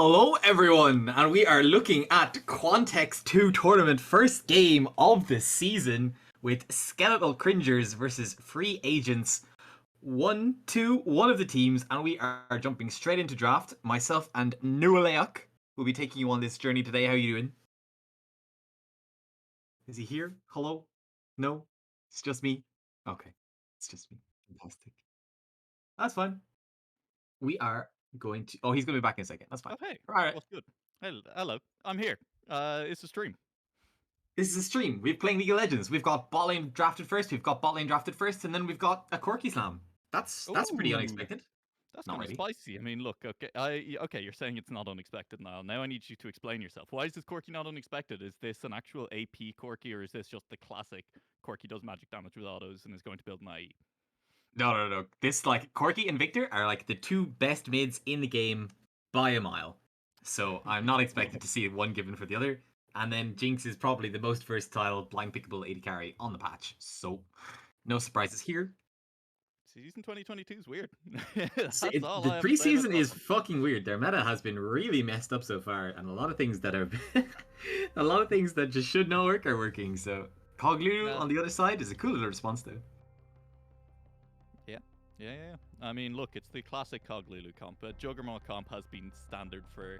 Hello everyone, and we are looking at Quantex 2 tournament first game of the season with Skeletal Cringers versus Free Agents 1-2, one of the teams, and we are jumping straight into draft. Myself and Nualeok will be taking you on this journey today. How are you doing? Is he here? Hello? No? It's just me? Okay. It's just me. Fantastic. That's fine. We are going to... Oh, he's going to be back in a second. That's fine. Oh, hey, Alright. what's good? Hello, I'm here. It's a stream. This is a stream. We're playing League of Legends. We've got bot lane drafted first. We've got bot lane drafted first, and then we've got a Corki Slam. That's pretty Ooh, unexpected. that's Not kind of really. spicy. I mean, look, okay, you're saying it's not unexpected now. Now I need you to explain yourself. Why is this Corki not unexpected? Is this an actual AP Corki, or is this just the classic Corki does magic damage with autos and is going to build my E? No. This like Corki and Victor are like the two best mids in the game by a mile. So I'm not expected to see one given for the other. And then Jinx is probably the most versatile blind pickable AD carry on the patch. So no surprises here. Season 2022 is weird. That's all The I have to say about preseason that is one. fucking weird. Their meta has been really messed up so far, and a lot of things that are, a lot of things that just should not work are working. So Coglulu Yeah, on the other side is a cool little response though. yeah. I mean, look, it's the classic Coglulu comp. Juggernaut comp has been standard for,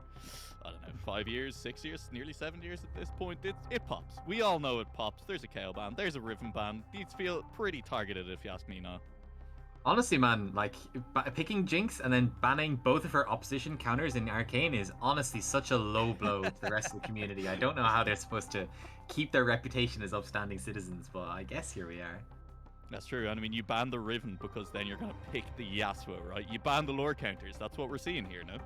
I don't know, 5 years, 6 years, nearly 7 years at this point. It pops. We all know it pops. There's a KO ban. There's a Riven ban. These feel pretty targeted, if you ask me now. Honestly, man, like picking Jinx and then banning both of her opposition counters in Arcane is honestly such a low blow to the rest of the community. I don't know how they're supposed to keep their reputation as upstanding citizens, but I guess here we are. That's true. And I mean, you ban the Riven because then you're going to pick the Yasuo, right? You ban the lore counters. That's what we're seeing here, no?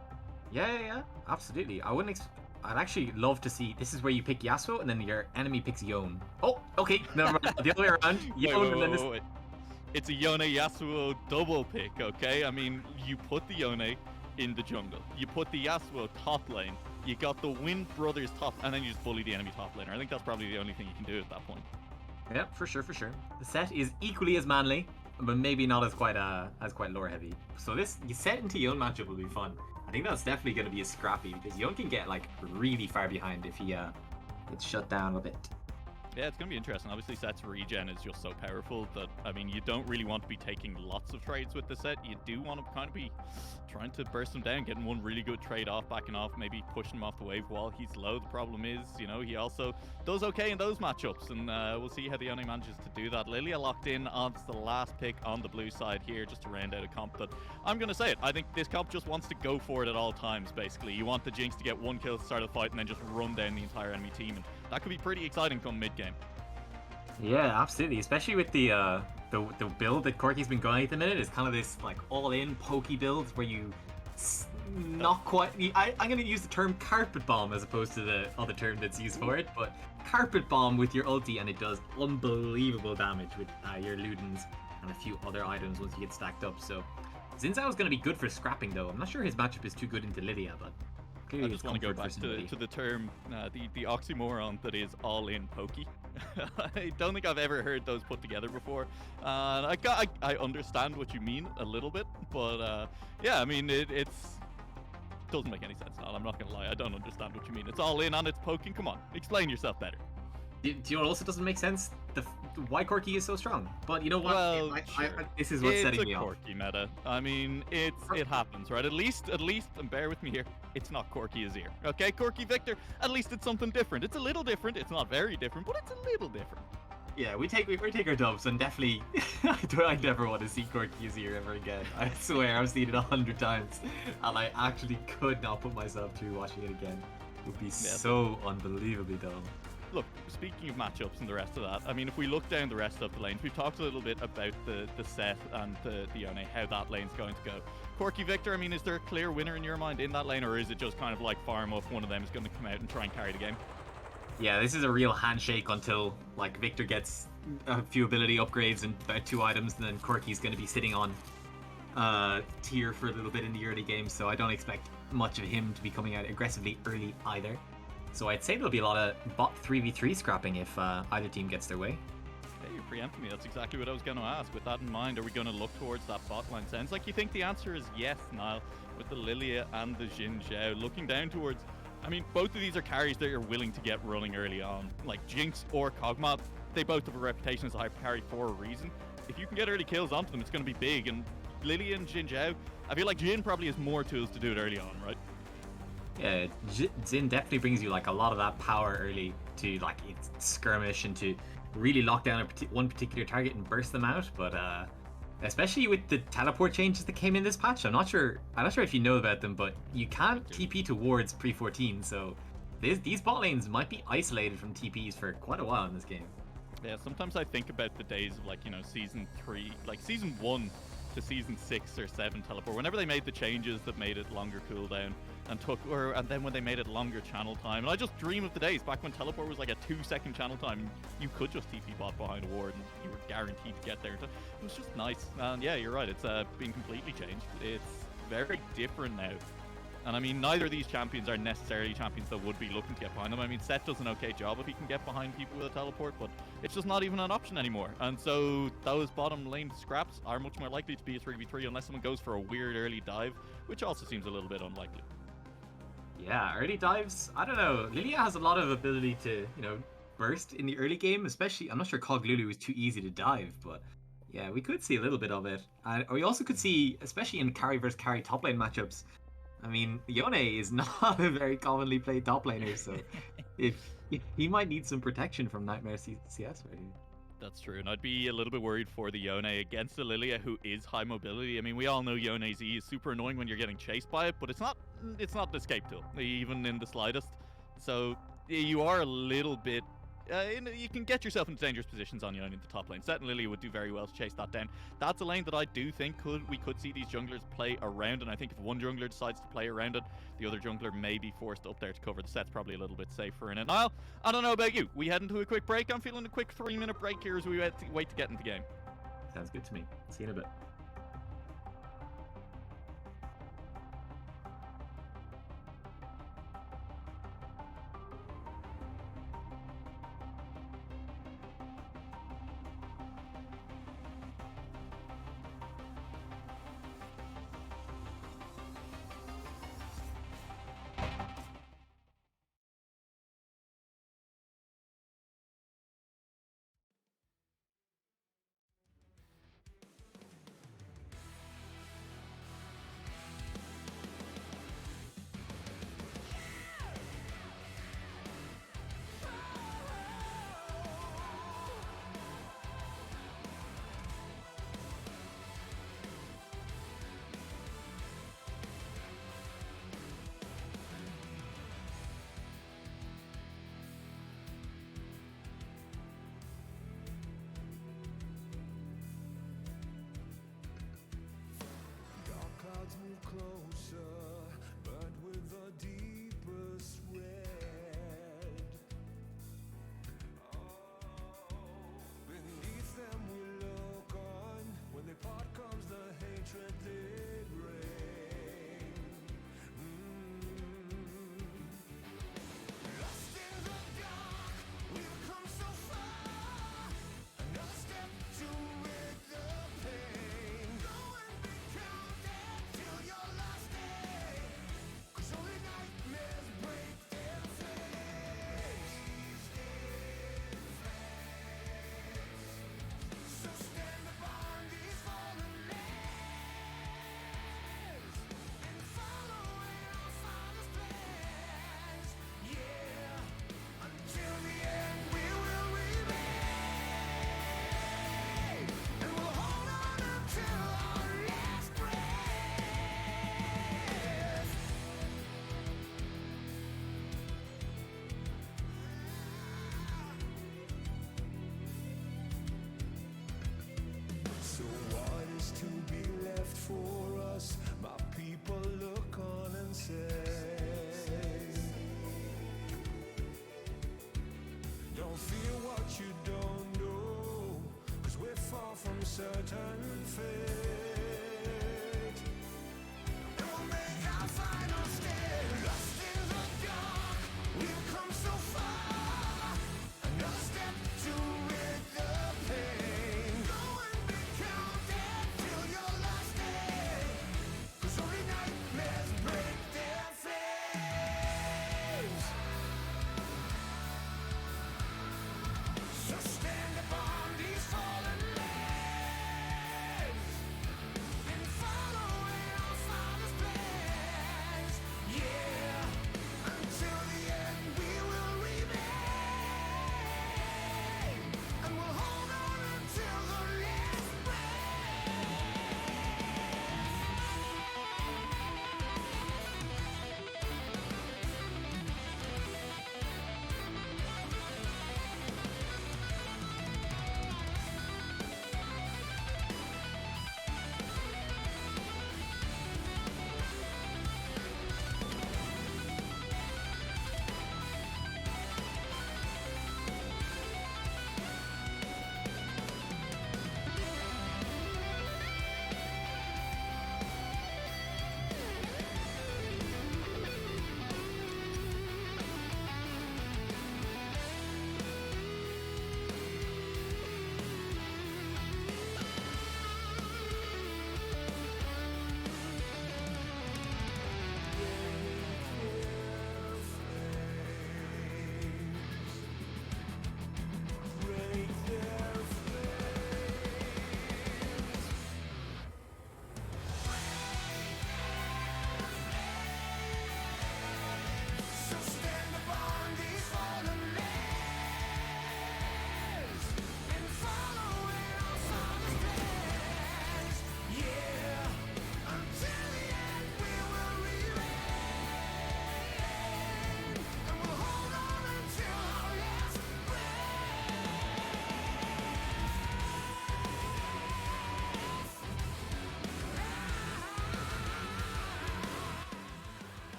Yeah, absolutely. I'd actually love to see. This is where you pick Yasuo and then your enemy picks Yone. Oh, okay, never mind. The other way around. Yone and then this. Wait. It's a Yone Yasuo double pick, okay? I mean, you put the Yone in the jungle. You put the Yasuo top lane. You got the Wind Brothers top, and then you just bully the enemy top laner. I think that's probably the only thing you can do at that point. Yeah, for sure. The set is equally as manly, but maybe not as quite lore heavy. So this set into Yone matchup will be fun. I think that's definitely going to be a scrappy because Yone can get like really far behind if he gets shut down a bit. Yeah, it's going to be interesting. Obviously, Set's regen is just so powerful that, I mean, you don't really want to be taking lots of trades with the set. You do want to kind of be trying to burst him down, getting one really good trade off, backing off, maybe pushing him off the wave while he's low. The problem is, you know, he also does okay in those matchups, and we'll see how the Yone manages to do that. Lilia locked in on the last pick on the blue side here, just to round out a comp that, I'm going to say it, I think this comp just wants to go for it at all times, basically. You want the Jinx to get one kill at the start of the fight and then just run down the entire enemy team, and that could be pretty exciting come mid-game. Yeah, absolutely. Especially with the build that Corki's been going at the minute is kind of this like all-in pokey build where you not quite. I'm going to use the term carpet bomb as opposed to the other term that's used for it, but carpet bomb with your ulti and it does unbelievable damage with your Ludens and a few other items once you get stacked up. So Xin is going to be good for scrapping though. I'm not sure his matchup is too good into Lilia, but I just want to go back to the term, the oxymoron that is all-in pokey. I don't think I've ever heard those put together before. I understand what you mean a little bit, but yeah, I mean it's doesn't make any sense. I'm not gonna lie, I don't understand what you mean. It's all in and it's poking. Come on, explain yourself better. Do you know what also doesn't make sense? Why Corki is so strong. But you know what? Well, sure. This is what's setting me It's off. a quirky meta. I mean, it happens, right? At least, and bear with me here, it's not Corki Azir. Okay, Corki Victor, at least it's something different. It's a little different. It's not very different, but it's a little different. Yeah, we take our dubs, and definitely, I never want to see Corki Azir ever again. I swear, I've seen it 100 times, and I actually could not put myself through watching it again. It would be so unbelievably dumb. Look, speaking of matchups and the rest of that, I mean, if we look down the rest of the lanes, we've talked a little bit about the set and the Yone, how that lane's going to go. Corki Victor, I mean, is there a clear winner in your mind in that lane, or is it just kind of like farm off one of them is going to come out and try and carry the game? Yeah, this is a real handshake until like Victor gets a few ability upgrades and about 2 items, and then Corki's going to be sitting on tier for a little bit in the early game, so I don't expect much of him to be coming out aggressively early either. So I'd say there'll be a lot of bot 3v3 scrapping if either team gets their way. Okay, you preempted me. That's exactly what I was going to ask. With that in mind, are we going to look towards that bot lane? Sounds like you think the answer is yes, Niall, with the Lilia and the Xin Zhao. Looking down towards, I mean, both of these are carries that you're willing to get running early on. Like Jinx or Kog'Maw, they both have a reputation as a hyper carry for a reason. If you can get early kills onto them, it's going to be big. And Lilia and Xin Zhao, I feel like Jhin probably has more tools to do it early on, right? Yeah, Xin definitely brings you like a lot of that power early to like skirmish and to really lock down one particular target and burst them out. But especially with the teleport changes that came in this patch, I'm not sure if you know about them, but you can't TP towards pre-14, so these bot lanes might be isolated from TPs for quite a while in this game. Yeah, sometimes I think about the days of like, you know, season 3, like season 1 to season 6 or 7 teleport. Whenever they made the changes that made it longer cooldown and then when they made it longer channel time, and I just dream of the days back when teleport was like a 2-second channel time. You could just TP bot behind a ward and you were guaranteed to get there. It was just nice. And yeah, you're right. It's been completely changed. It's very different now. And I mean, neither of these champions are necessarily champions that would be looking to get behind them. I mean, Seth does an okay job if he can get behind people with a teleport, but it's just not even an option anymore. And so those bottom lane scraps are much more likely to be a 3v3 unless someone goes for a weird early dive, which also seems a little bit unlikely. Yeah, early dives, I don't know. Lilia has a lot of ability to, you know, burst in the early game, especially, I'm not sure Cog Lulu is too easy to dive, but yeah, we could see a little bit of it. And we also could see, especially in carry versus carry top lane matchups, I mean, Yone is not a very commonly played top laner, so if he might need some protection from Nightmare CS right here. That's true, and I'd be a little bit worried for the Yone against the Lilia, who is high mobility. I mean, we all know Yone's E is super annoying when you're getting chased by it, but it's not an escape tool, even in the slightest. So you are a little bit... you can get yourself into dangerous positions on Yone in the top lane. Sett and Lilia would do very well to chase that down. That's a lane that I do think we could see these junglers play around, and I think if one jungler decides to play around it, the other jungler may be forced up there to cover. The Sett's probably a little bit safer in it. Niall, I don't know about you. We head into a quick break. I'm feeling a quick 3-minute break here as we wait to get into the game. Sounds good to me. See you in a bit. Certain fate, and we'll make our final stand. Lost in the dark, we've come so far. Another step to rid the pain.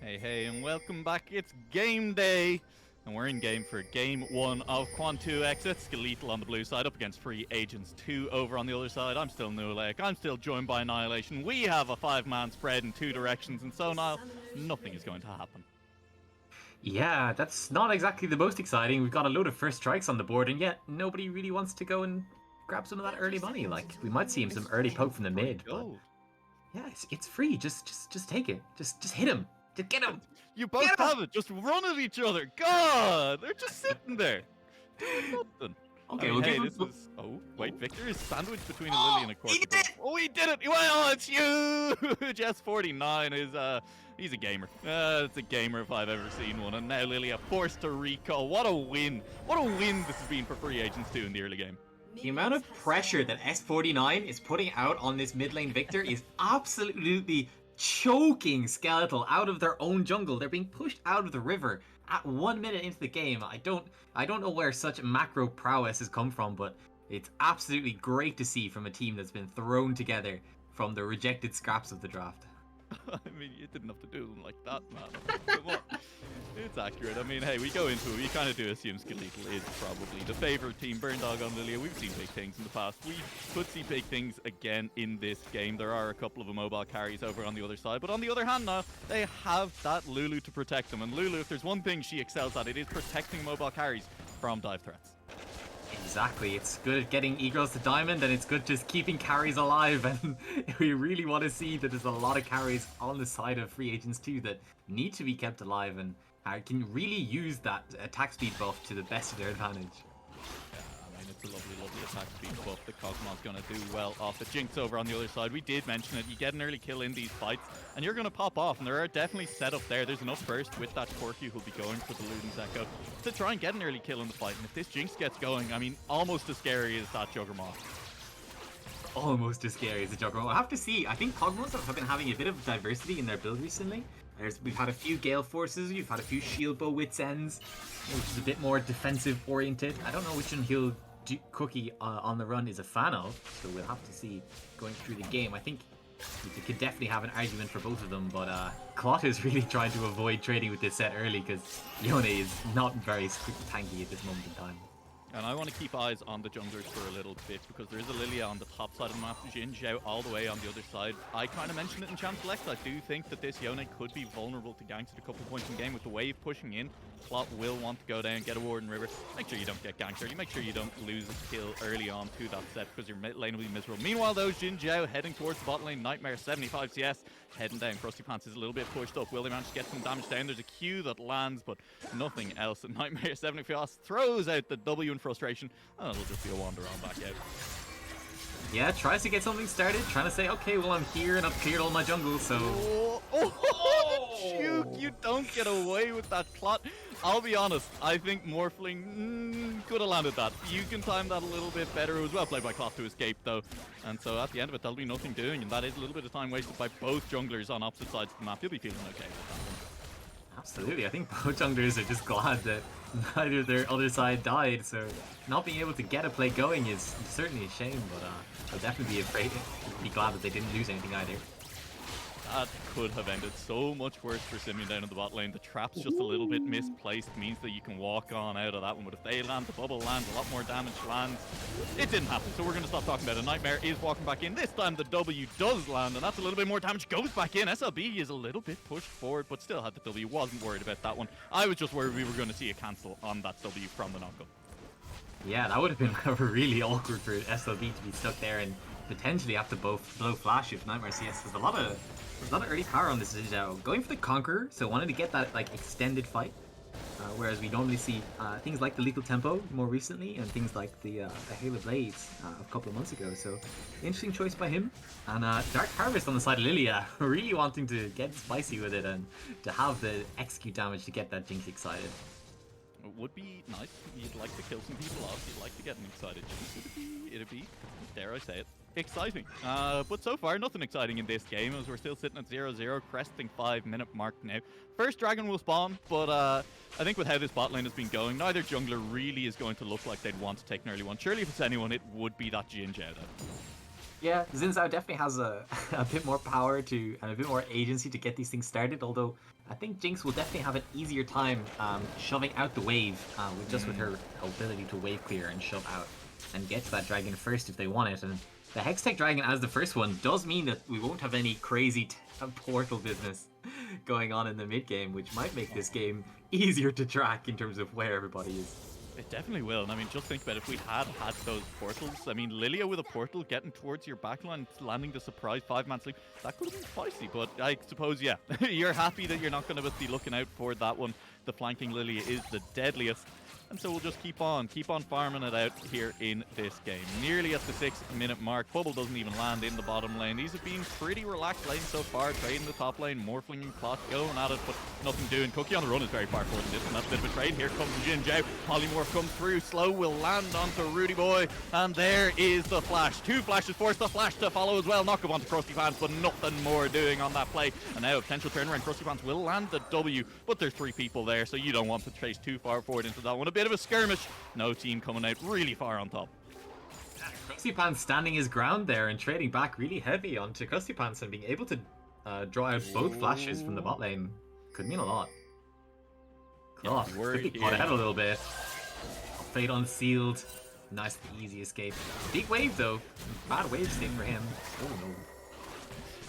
Hey, and welcome back. It's game day, and we're in game for game 1 of Quantex. It's Skeletal on the blue side up against Free Agents 2 over on the other side. I'm still Nulek. I'm still joined by Annihilation. We have a 5-man spread in 2 directions, and so now nothing is going to happen. Yeah, that's not exactly the most exciting. We've got a load of first strikes on the board, and yet nobody really wants to go and grab some of that early money. Like, we might see him some early poke from the mid, but yeah, it's free. Just take it. Just hit him. Just get him. You both have it. Just run at each other. God, they're just sitting there doing nothing. Okay, I mean, we'll hey, give this him. is. Oh, wait, Victor is sandwiched between a Lily and a Corky. He did it! Oh, he did it! Well, it's huge! S49 is he's a gamer. It's a gamer if I've ever seen one. And now Lilia forced to recall. What a win! What a win this has been for Free Agents 2 in the early game. The amount of pressure that S49 is putting out on this mid lane Victor is absolutely choking Skeletal out of their own jungle. They're being pushed out of the river at 1 minute into the game. I don't know where such macro prowess has come from, but it's absolutely great to see from a team that's been thrown together from the rejected scraps of the draft. I mean, you didn't have to do them like that, man. Come on. It's accurate. I mean, hey, we go into it. We kind of do assume Skeletal is probably the favorite team. Burn Dog on Lilia. We've seen big things in the past. We could see big things again in this game. There are a couple of immobile carries over on the other side. But on the other hand now, they have that Lulu to protect them. And Lulu, if there's one thing she excels at, it is protecting mobile carries from dive threats. Exactly, it's good at getting E-girls to diamond, and it's good just keeping carries alive, and we really want to see that there's a lot of carries on the side of Free Agents 2 that need to be kept alive and can really use that attack speed buff to the best of their advantage. I mean, it's a lovely, lovely attack speed buff that Cosmo's going to do well off the Jinx over on the other side. We did mention it. You get an early kill in these fights, and you're going to pop off, and there are definitely set up there. There's enough burst with that Corky who'll be going for the Luden's Echo to try and get an early kill in the fight. And if this Jinx gets going, I mean, almost as scary as that Juggernaut. Almost as scary as the Juggernaut. I have to see, I think Cosmos have been having a bit of diversity in their build recently. We've had a few Gale Forces, we've had a few Shield Bow Wits Ends, which is a bit more defensive oriented. I don't know which one he'll Cookie on the run is a fan of, so we'll have to see going through the game. I think you could definitely have an argument for both of them, but Clot is really trying to avoid trading with this set early because Yone is not very tanky at this moment in time. And I want to keep eyes on the junglers for a little bit because there is a Lilia on the top side of the map, Jin Zhao all the way on the other side. I kind of mentioned it in Champ Select. I do think that this Yone could be vulnerable to ganks at a couple of points in game. With the wave pushing in, Clot will want to go down, get a Warden River. Make sure you don't get ganked early. Make sure you don't lose a kill early on to that set because your mid lane will be miserable. Meanwhile, though, Jin Zhao heading towards the bot lane. Nightmare 75 CS heading down. Frosty Pants is a little bit pushed up. Will they manage to get some damage down? There's a Q that lands, but nothing else. And Nightmare 75 throws out the W in frustration. Oh, it'll just be a wander on back out. Yeah, tries to get something started, trying to say, okay, well, I'm here and I've cleared all my jungle, so... Juke, you don't get away with that plot. I'll be honest, I think Morphling could have landed that. You can time that a little bit better. It was well played by Clot to escape, though. And so at the end of it, there'll be nothing doing, and that is a little bit of time wasted by both junglers on opposite sides of the map. You'll be feeling okay with that one. Absolutely, I think both junglers are just glad that neither their other side died, so not being able to get a play going is certainly a shame, but I'll definitely be glad that they didn't lose anything either. That could have ended so much worse for Simeon down in the bot lane. The trap's just a little bit misplaced, means that you can walk on out of that one, but if they land, the bubble lands, a lot more damage lands. It didn't happen, so we're going to stop talking about it. Nightmare is walking back in. This time the W does land, and that's a little bit more damage. Goes back in. SLB is a little bit pushed forward, but still had the W. Wasn't worried about that one. I was just worried we were going to see a cancel on that W from the knockup. Yeah, that would have been really awkward for SLB to be stuck there and potentially have to blow flash if Nightmare CS. There's a lot of early power on this Zhao. Going for the Conqueror, so wanting to get that like extended fight. Whereas we normally see things like the Lethal Tempo more recently and things like the Halo Blades a couple of months ago. So interesting choice by him. And Dark Harvest on the side of Lilia, really wanting to get spicy with it and to have the execute damage to get that Jinx excited. It would be nice. You'd like to kill some people off. You'd like to get an excited Jinx. It'd be, dare I say it, exciting. But so far, nothing exciting in this game as we're still sitting at 0-0, cresting 5-minute mark now. First dragon will spawn, but I think with how this bot lane has been going, neither jungler really is going to look like they'd want to take an early one. Surely if it's anyone, it would be that Jin Zhao though. Yeah, Zinzao definitely has a bit more power to and a bit more agency to get these things started. Although I think Jinx will definitely have an easier time shoving out the wave with her ability to wave clear and shove out and get to that dragon first if they want it. And the Hextech dragon as the first one does mean that we won't have any crazy portal business going on in the mid game, which might make this game easier to track in terms of where everybody is. It definitely will. And I mean, just think about if we had those portals. I mean, Lilia with a portal getting towards your backline, landing the surprise 5-man sleep, that could have been spicy. But I suppose, yeah, you're happy that you're not going to be looking out for that one. The flanking Lilia is the deadliest. And so we'll just keep on farming it out here in this game. Nearly at the 6-minute mark. Bubble doesn't even land in the bottom lane. These have been pretty relaxed lanes so far. Trading the top lane, Morphling and Clot going at it, but nothing doing. Cookie on the run is very far forward in this, and that's a bit of a trade. Here comes Jin Zhao. Polymorph comes through. Slow will land onto Rudy Boy, and there is the flash. 2 flashes force the flash to follow as well. Knock up onto Krusty Pants, but nothing more doing on that play. And now a potential turnaround. Krusty Pants will land the W, but there's 3 people there, so you don't want to chase too far forward into that one. A bit of a skirmish. No team coming out really far on top. Krusty Pants standing his ground there and trading back really heavy onto Krusty Pants and being able to draw out both flashes from the bot lane could mean a lot. Cloth could be caught out a little bit. Fate unsealed. Nice and easy escape. Big wave though. Bad wave state for him. Oh no.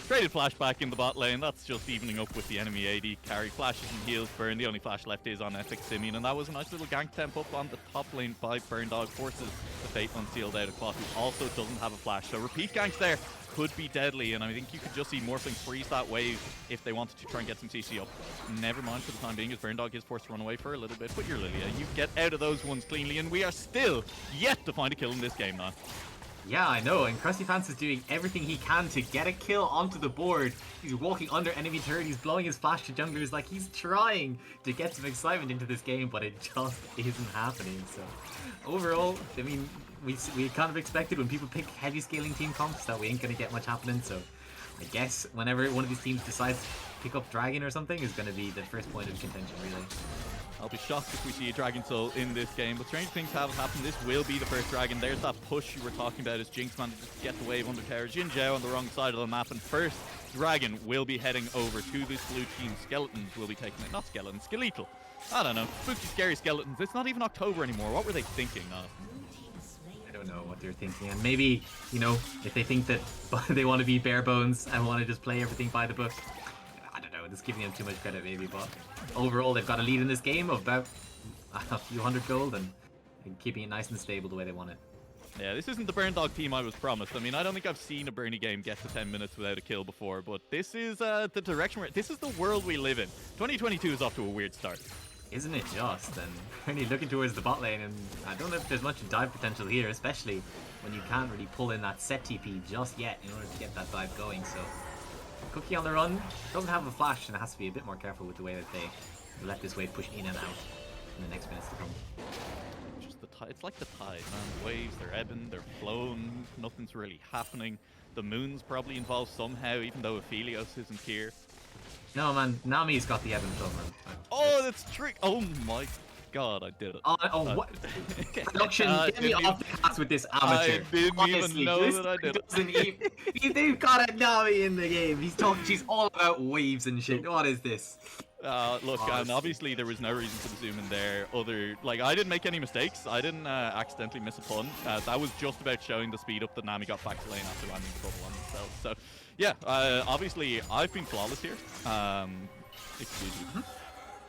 Traded flashback in the bot lane. That's just evening up with the enemy AD carry. Flashes and heals burn. The only flash left is on Epic Simeon, and that was a nice little gank temp up on the top lane by Burn Dog. Forces the Fate unsealed out of Cloth, who also doesn't have a flash. So repeat ganks there could be deadly, and I think you could just see Morphling freeze that wave if they wanted to try and get some CC up. Never mind for the time being, as Burn Dog is forced to run away for a little bit. But your Lilia, you get out of those ones cleanly, and we are still yet to find a kill in this game now. Yeah, I know, and Krusty Pants is doing everything he can to get a kill onto the board. He's walking under enemy turret, he's blowing his flash to junglers, like he's trying to get some excitement into this game, but it just isn't happening. So overall, I mean, we kind of expected when people pick heavy scaling team comps that we ain't gonna get much happening, so I guess whenever one of these teams decides to pick up Dragon or something is gonna be the first point of contention, really. I'll be shocked if we see a Dragon Soul in this game, but strange things have happened. This will be the first Dragon. There's that push you were talking about as Jinx manages to get the wave under tower. Jin Zhao on the wrong side of the map, and first Dragon will be heading over to this blue team. Skeletons will be taking it. Not Skeletons, Skeletal. I don't know. Spooky, scary Skeletons. It's not even October anymore. What were they thinking of? I don't know what they're thinking, and maybe, you know, if they think that they want to be bare bones and want to just play everything by the book, I don't know, just giving them too much credit maybe, but overall they've got a lead in this game of about a few hundred gold and keeping it nice and stable the way they want it. Yeah, this isn't the Burn Dog team I was promised. I mean, I don't think I've seen a Bernie game get to 10 minutes without a kill before, but this is the direction this is the world we live in. 2022 is off to a weird start. Isn't it just? And really looking towards the bot lane, and I don't know if there's much dive potential here, especially when you can't really pull in that set TP just yet in order to get that dive going. So Cookie on the run doesn't have a flash and has to be a bit more careful with the way that they let this wave push in and out in the next minutes to come. Just the tide. It's like the tide, man. The waves, they're ebbing, they're flowing. Nothing's really happening. The moon's probably involved somehow, even though Aphelios isn't here. No, man, Nami's got the ebb and flow, man. Oh, that's trick! Oh my god, I did it. What? Production, get me off the cast with this amateur. I didn't Honestly, even know that I did it. They've got a Nami in the game. She's all about waves and shit. What is this? Look, and obviously there was no reason to zoom in there. I didn't make any mistakes. I didn't accidentally miss a pun. That was just about showing the speed up that Nami got back to lane after landing the bubble on himself. So, yeah, obviously I've been flawless here. Excuse me.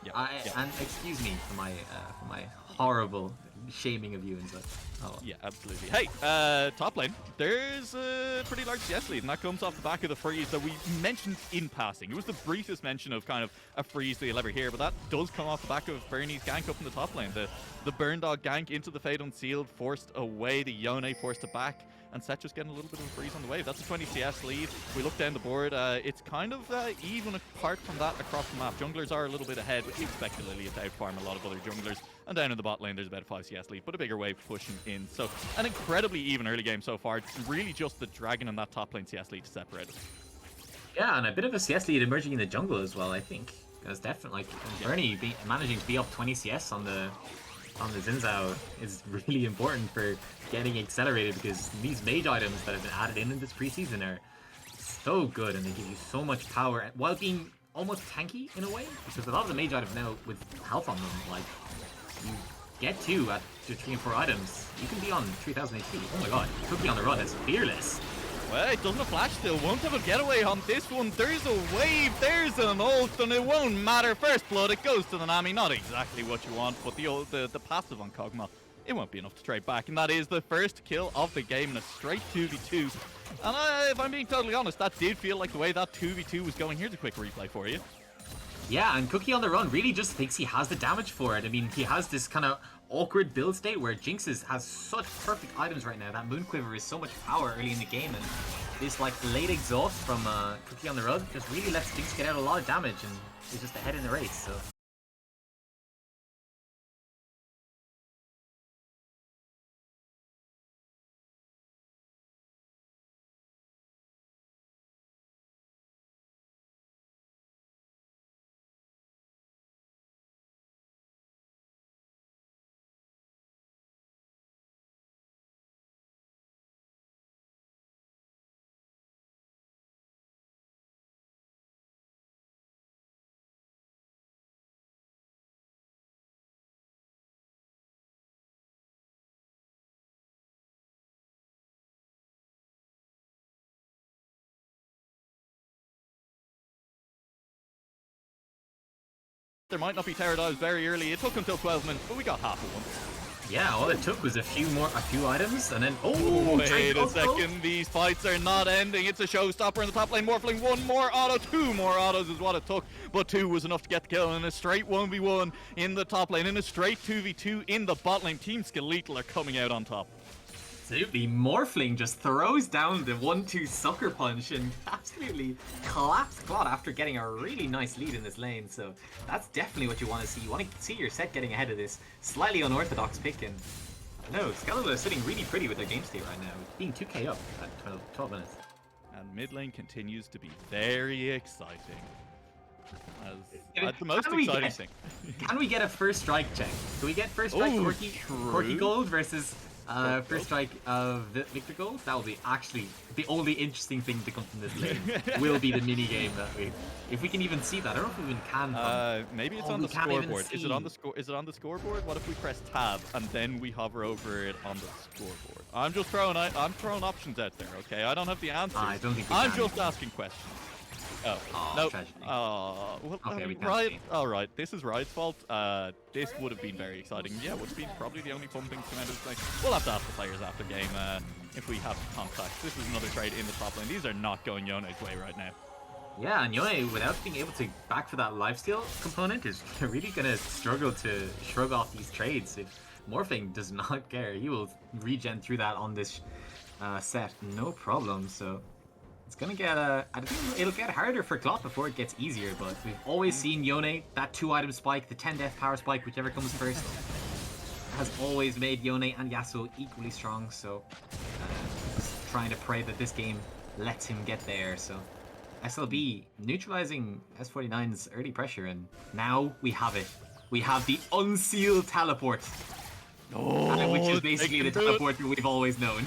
Yeah, And excuse me for my horrible shaming of you and such. Oh. Yeah, absolutely. Hey, top lane, there's a pretty large CS lead, and that comes off the back of the freeze that we mentioned in passing. It was the briefest mention of kind of a freeze that you'll ever hear, but that does come off the back of Bernie's gank up in the top lane. The Burn Dog gank into the Fade Unsealed, forced away, the Yone forced it back, and Set just getting a little bit of a freeze on the wave. That's a 20 CS lead. We look down the board, it's kind of even apart from that across the map. Junglers are a little bit ahead, but you expect Lilia to outfarm a lot of other junglers. And down in the bot lane, there's about a 5 CS lead, but a bigger wave pushing in. So an incredibly even early game so far. It's really just the Dragon and that top lane CS lead to separate it. Yeah, and a bit of a CS lead emerging in the jungle as well, I think. Because definitely, like, Bernie managing to be up 20 CS on the on the Zinzao is really important for getting accelerated because these mage items that have been added in this preseason are so good and they give you so much power while being almost tanky in a way, because a lot of the mage items now with health on them, like you get to at your 3 and 4 items, you can be on 3000 HP. Oh my god, Cookie on the run is fearless. Well, it doesn't have flash still. Won't have a getaway on this one. There's a wave. There's an ult, and it won't matter. First blood, it goes to the Nami. Not exactly what you want, but the passive on Kog'Maw, it won't be enough to trade back. And that is the first kill of the game in a straight 2v2. And if I'm being totally honest, that did feel like the way that 2v2 was going. Here's a quick replay for you. Yeah, and Cookie on the run really just thinks he has the damage for it. I mean, he has this kind of awkward build state where Jinx has such perfect items right now. That Moon Quiver is so much power early in the game, and this like late exhaust from Cookie on the run just really lets Jinx get out a lot of damage, and is just ahead in the race. So. There might not be Terror Dives very early. It took until 12 minutes, but we got half of one. Yeah, all it took was a few items, and then wait a second, these fights are not ending. It's a showstopper in the top lane. Morphling, one more auto, 2 more autos is what it took, but 2 was enough to get the kill in a straight 1v1 in the top lane, in a straight 2v2 in the bot lane. Team Skeletal are coming out on top. Absolutely, Morphling just throws down the 1-2 sucker punch and absolutely collapsed Clot after getting a really nice lead in this lane. So that's definitely what you want to see. You want to see your set getting ahead of this slightly unorthodox pick. And no, Skeletal is sitting really pretty with their game state right now, being 2k up at 12 minutes. And mid lane continues to be very exciting. As the most exciting thing. Can we get a first strike check? Can we get first strike Corki Gold versus first strike of Victor Gold? That will be actually the only interesting thing to come from this lane. Will be the mini game that if we can even see that. I don't know if we even can. Maybe it's on the scoreboard. Is it on the Is it on the scoreboard? What if we press tab and then we hover over it on the scoreboard? I'm just throwing options out there. Okay, I don't have the answers. I don't think I'm just asking questions. Oh, no. Well, okay, Riot. All right, this is Riot's fault. This would have been very exciting. Yeah, would have been probably the only fun thing to come out of this thing. We'll have to ask the players after game if we have contacts. This is another trade in the top lane. These are not going Yone's way right now. Yeah, and Yone, without being able to back for that lifesteal component, is really going to struggle to shrug off these trades. If Morphling does not care, he will regen through that on this set, no problem. So it's gonna get I think it'll get harder for Clot before it gets easier, but we've always seen Yone, that 2-item spike, the 10 death power spike, whichever comes first, has always made Yone and Yasuo equally strong. So just trying to pray that this game lets him get there. So SLB neutralizing S49's early pressure, and now we have it. We have the unsealed teleport. Which is basically the teleport that we've always known.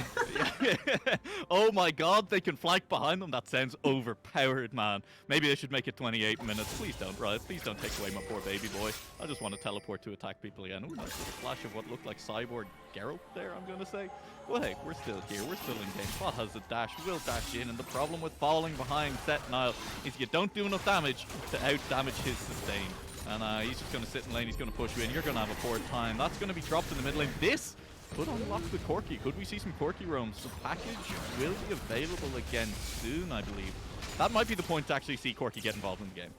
Oh my god, they can flank behind them. That sounds overpowered, man. Maybe they should make it 28 minutes. Please don't, Riot. Please don't take away my poor baby boy. I just want to teleport to attack people again. Ooh, nice little flash of what looked like Cyborg Geralt there, I'm going to say. Well, hey, we're still here. We're still in game. Bot has a dash. We'll dash in. And the problem with falling behind Set Nile is you don't do enough damage to out-damage his sustain. And he's just going to sit in lane, he's going to push you in, you're going to have a poor time. That's going to be dropped in the mid lane. This could unlock the Corki. Could we see some Corki roams? The package will be available again soon, I believe. That might be the point to actually see Corki get involved in the game.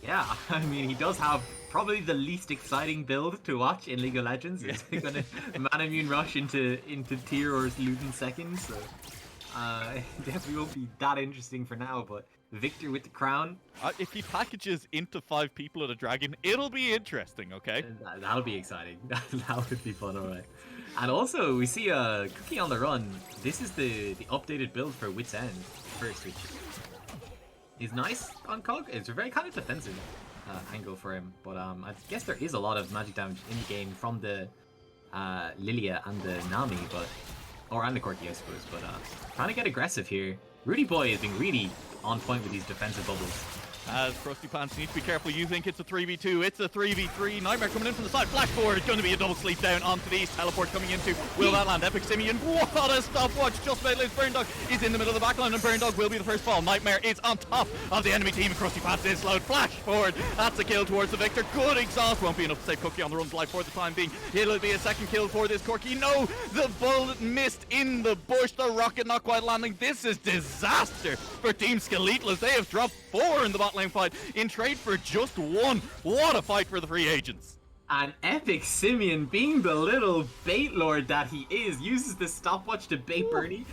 Yeah, I mean, he does have probably the least exciting build to watch in League of Legends. He's going to mana immune rush into tier or loot in seconds. So it definitely won't be that interesting for now, but Victor with the crown. If he packages into 5 people at a dragon, it'll be interesting, okay? That'll be exciting. That would be fun, alright. And also, we see Cookie on the run. This is the updated build for Wit's End first, which is nice on Cog. It's a very kind of defensive angle for him, but I guess there is a lot of magic damage in the game from the Lilia and the Nami, and the Corki, I suppose. But trying to get aggressive here. Rudy Boy is being really on point with these defensive bubbles. As Krusty Pants needs to be careful. You think it's a 3v2. It's a 3v3. Nightmare coming in from the side. Flash forward. It's going to be a double sleep down onto these. Teleport coming into. Will that land? Epic Simeon. What a stopwatch. Just about Liz. Burn Dog is in the middle of the backline, and Burn Dog will be the first fall. Nightmare is on top of the enemy team. Krusty Pants is slowed. Flash forward. That's a kill towards the victor. Good exhaust. Won't be enough to save Cookie on the run to life for the time being. It'll be a second kill for this Corki. No, the bullet missed in the bush. The rocket not quite landing. This is disaster for Team Skeletal as they have dropped 4 in the bot lane fight in trade for just 1. What a fight for the free agents. And Epic Simeon, being the little bait lord that he is, uses the stopwatch to bait Bernie,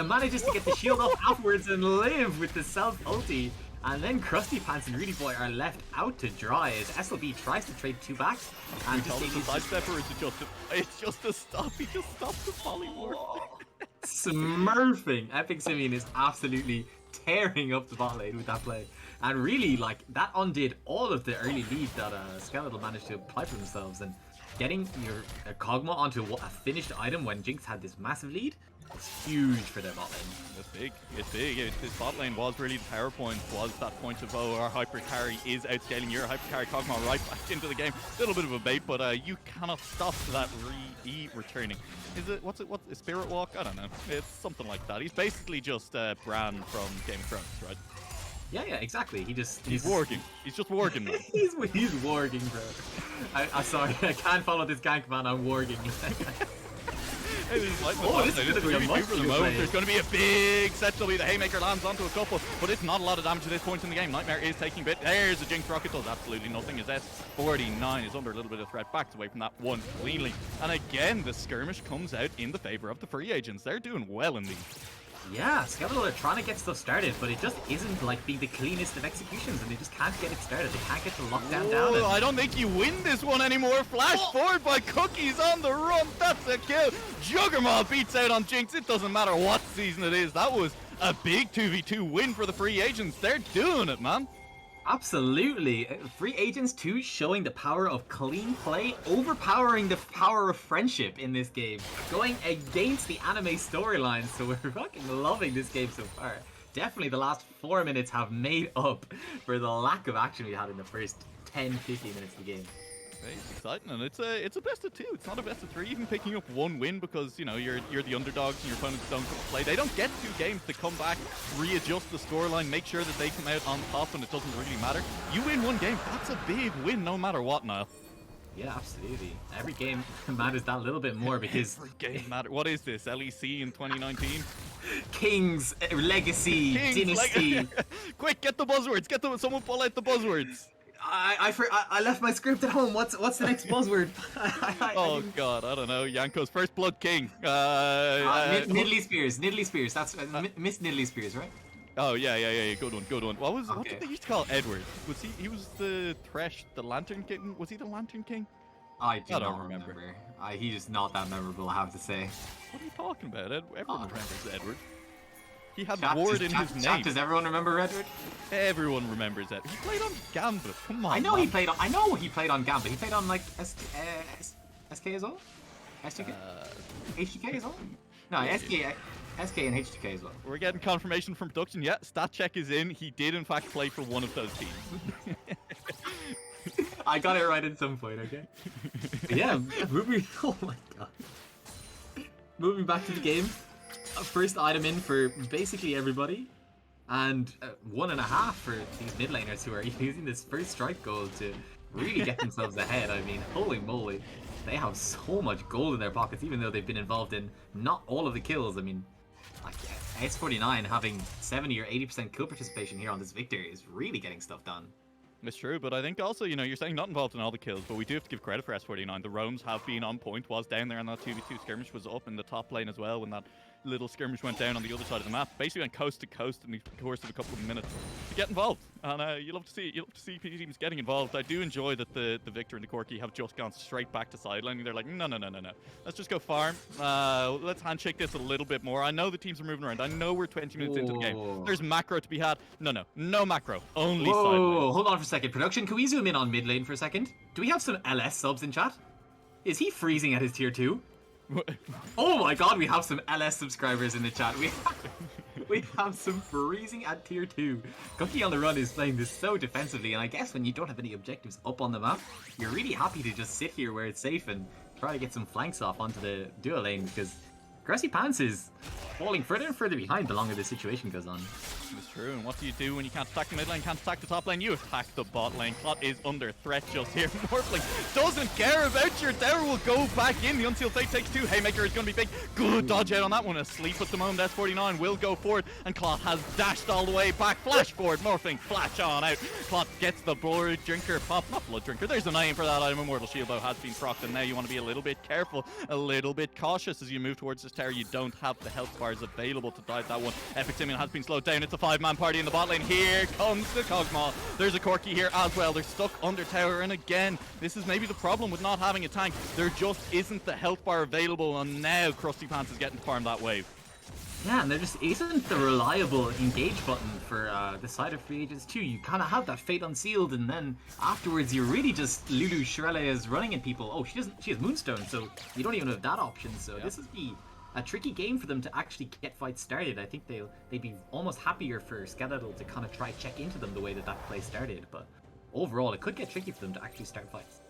manages to get the shield off afterwards and live with the self ulti. And then Krusty Pants and Rudy Boy are left out to dry as SLB tries to trade 2 backs. And Just a sidestep, or is it's just a stop? He just stopped the polymorph. Smurfing. Epic Simeon is absolutely tearing up the bot lane with that play. And really, like, that undid all of the early lead that Skeletal managed to apply for themselves. And getting your Kog'Maw onto a finished item when Jinx had this massive lead was huge for their bot lane. It's big. It's big. This bot lane was really the power point, was that point of, oh, our hyper carry is outscaling your hyper carry Kog'Maw right back into the game. A little bit of a bait, but you cannot stop that returning. Is it, what's a Spirit Walk? I don't know. It's something like that. He's basically just Bran from Game of Thrones, right? Yeah, exactly. He's warging. He's just warging, man. he's warging, bro. I'm sorry, I can't follow this gank, man. I'm warging. This is like this is gonna be a much bigger play. There's going to be a big set W. The Haymaker lands onto a couple, but it's not a lot of damage at this point in the game. Nightmare is taking a bit. There's a Jinx Rocket, does absolutely nothing. His S49 is under a little bit of threat. Backs away from that one cleanly. And again, the skirmish comes out in the favor of the free agents. They're doing well in these. Yeah, Skeletal are trying to get stuff started, but it just isn't like being the cleanest of executions, and they just can't get it started. They can't get the lockdown down. And... I don't think you win this one anymore. Flash forward by Cookies on the run. That's a kill. Juggernaut beats out on Jinx. It doesn't matter what season it is. That was a big 2v2 win for the free agents. They're doing it, man. Absolutely. Free Agents 2 showing the power of clean play, overpowering the power of friendship in this game, going against the anime storyline, so we're fucking loving this game so far. Definitely the last 4 minutes have made up for the lack of action we had in the first 10-15 minutes of the game. It's exciting, and it's a best of 2. It's not a best of 3. Even picking up 1 win because you're the underdogs and your opponents don't come to play. They don't get 2 games to come back, readjust the scoreline, make sure that they come out on top, and it doesn't really matter. You win 1 game, that's a big win, no matter what, Niall. Yeah, absolutely. Every game matters that little bit more because every game matters. What is this? LEC in 2019? King's Legacy Dynasty. Quick, get the buzzwords. Someone pull out the buzzwords. I left my script at home. What's the next buzzword? Oh god, I don't know. Yanko's First Blood King. Niddly Spears. That's Miss Niddly Spears, right? Oh yeah. Good one. What did they used to call Edward? Was he was the Thresh, the Lantern King? Was he the Lantern King? I don't remember. He's just not that memorable, I have to say. What are you talking about? Everyone remembers Edward. He had Ward in his name. Does everyone remember Edward? Everyone remembers that. He played on Gambit. Come on. I know he played on Gambit. He played on like SK as well? STK? HTK as well? No, SK and HTK as well. We're getting confirmation from production. Yeah, stat check is in. He did in fact play for one of those teams. I got it right at some point, okay? Yeah, oh my god. Moving back to the game. First item in for basically everybody, and 1.5 for these mid laners who are using this first strike gold to really get themselves ahead. I mean, holy moly, they have so much gold in their pockets, even though they've been involved in not all of the kills. I mean, like S49 having 70 or 80% kill participation here on this victory is really getting stuff done. It's true, but I think also, you're saying not involved in all the kills, but we do have to give credit for S49. The roams have been on point, was down there, and that 2v2 skirmish was up in the top lane as well when that little skirmish went down on the other side of the map. Basically went coast to coast in the course of a couple of minutes to get involved. And you love to see it. You love to see teams getting involved. I do enjoy that the Victor and the Corki have just gone straight back to sidelining. They're like, no. Let's just go farm. Let's handshake this a little bit more. I know the teams are moving around. I know we're 20 minutes into the game. There's macro to be had. No macro. Only sidelining. Hold on for a second. Production, can we zoom in on mid lane for a second? Do we have some LS subs in chat? Is he freezing at his tier 2? Oh my god, we have some LS subscribers in the chat. We have some freezing at tier 2. Cookie on the Run is playing this so defensively, and I guess when you don't have any objectives up on the map, you're really happy to just sit here where it's safe and try to get some flanks off onto the duo lane, because Grassy Pants is falling further and further behind the longer the situation goes on. It's true, and what do you do when you can't attack the mid lane, can't attack the top lane? You attack the bot lane. Clot is under threat just here. Morphling doesn't care about your tower, will go back in. The Unsealed Fate takes 2. Haymaker is going to be big. Good dodge out on that one. Asleep at the moment. S49 will go forward, and Clot has dashed all the way back. Flash forward. Morphling flash on out. Clot gets the Blood Drinker pop. Not Blood Drinker. There's a name for that item. Immortal Shield though has been procced, and now you want to be a little bit careful, a little bit cautious as you move towards this tower. You don't have the health bars available to dive that one. Epic Simeon has been slowed down. It's a 5-man party in the bot lane. Here comes the Cogmaw. There's a Corki here as well. They're stuck under tower, and again, this is maybe the problem with not having a tank. There just isn't the health bar available, and now Krusty Pants is getting to farm that wave. Yeah, and there just isn't the reliable engage button for the side of free agents too. You kind of have that Fate Unsealed, and then afterwards you're really just Lulu Shirley is running at people. Oh, she has Moonstone, so you don't even have that option. So this would be a tricky game for them to actually get fights started. I think they'd be almost happier for Skeletal to kind of try check into them the way that play started. But overall, it could get tricky for them to actually start fights.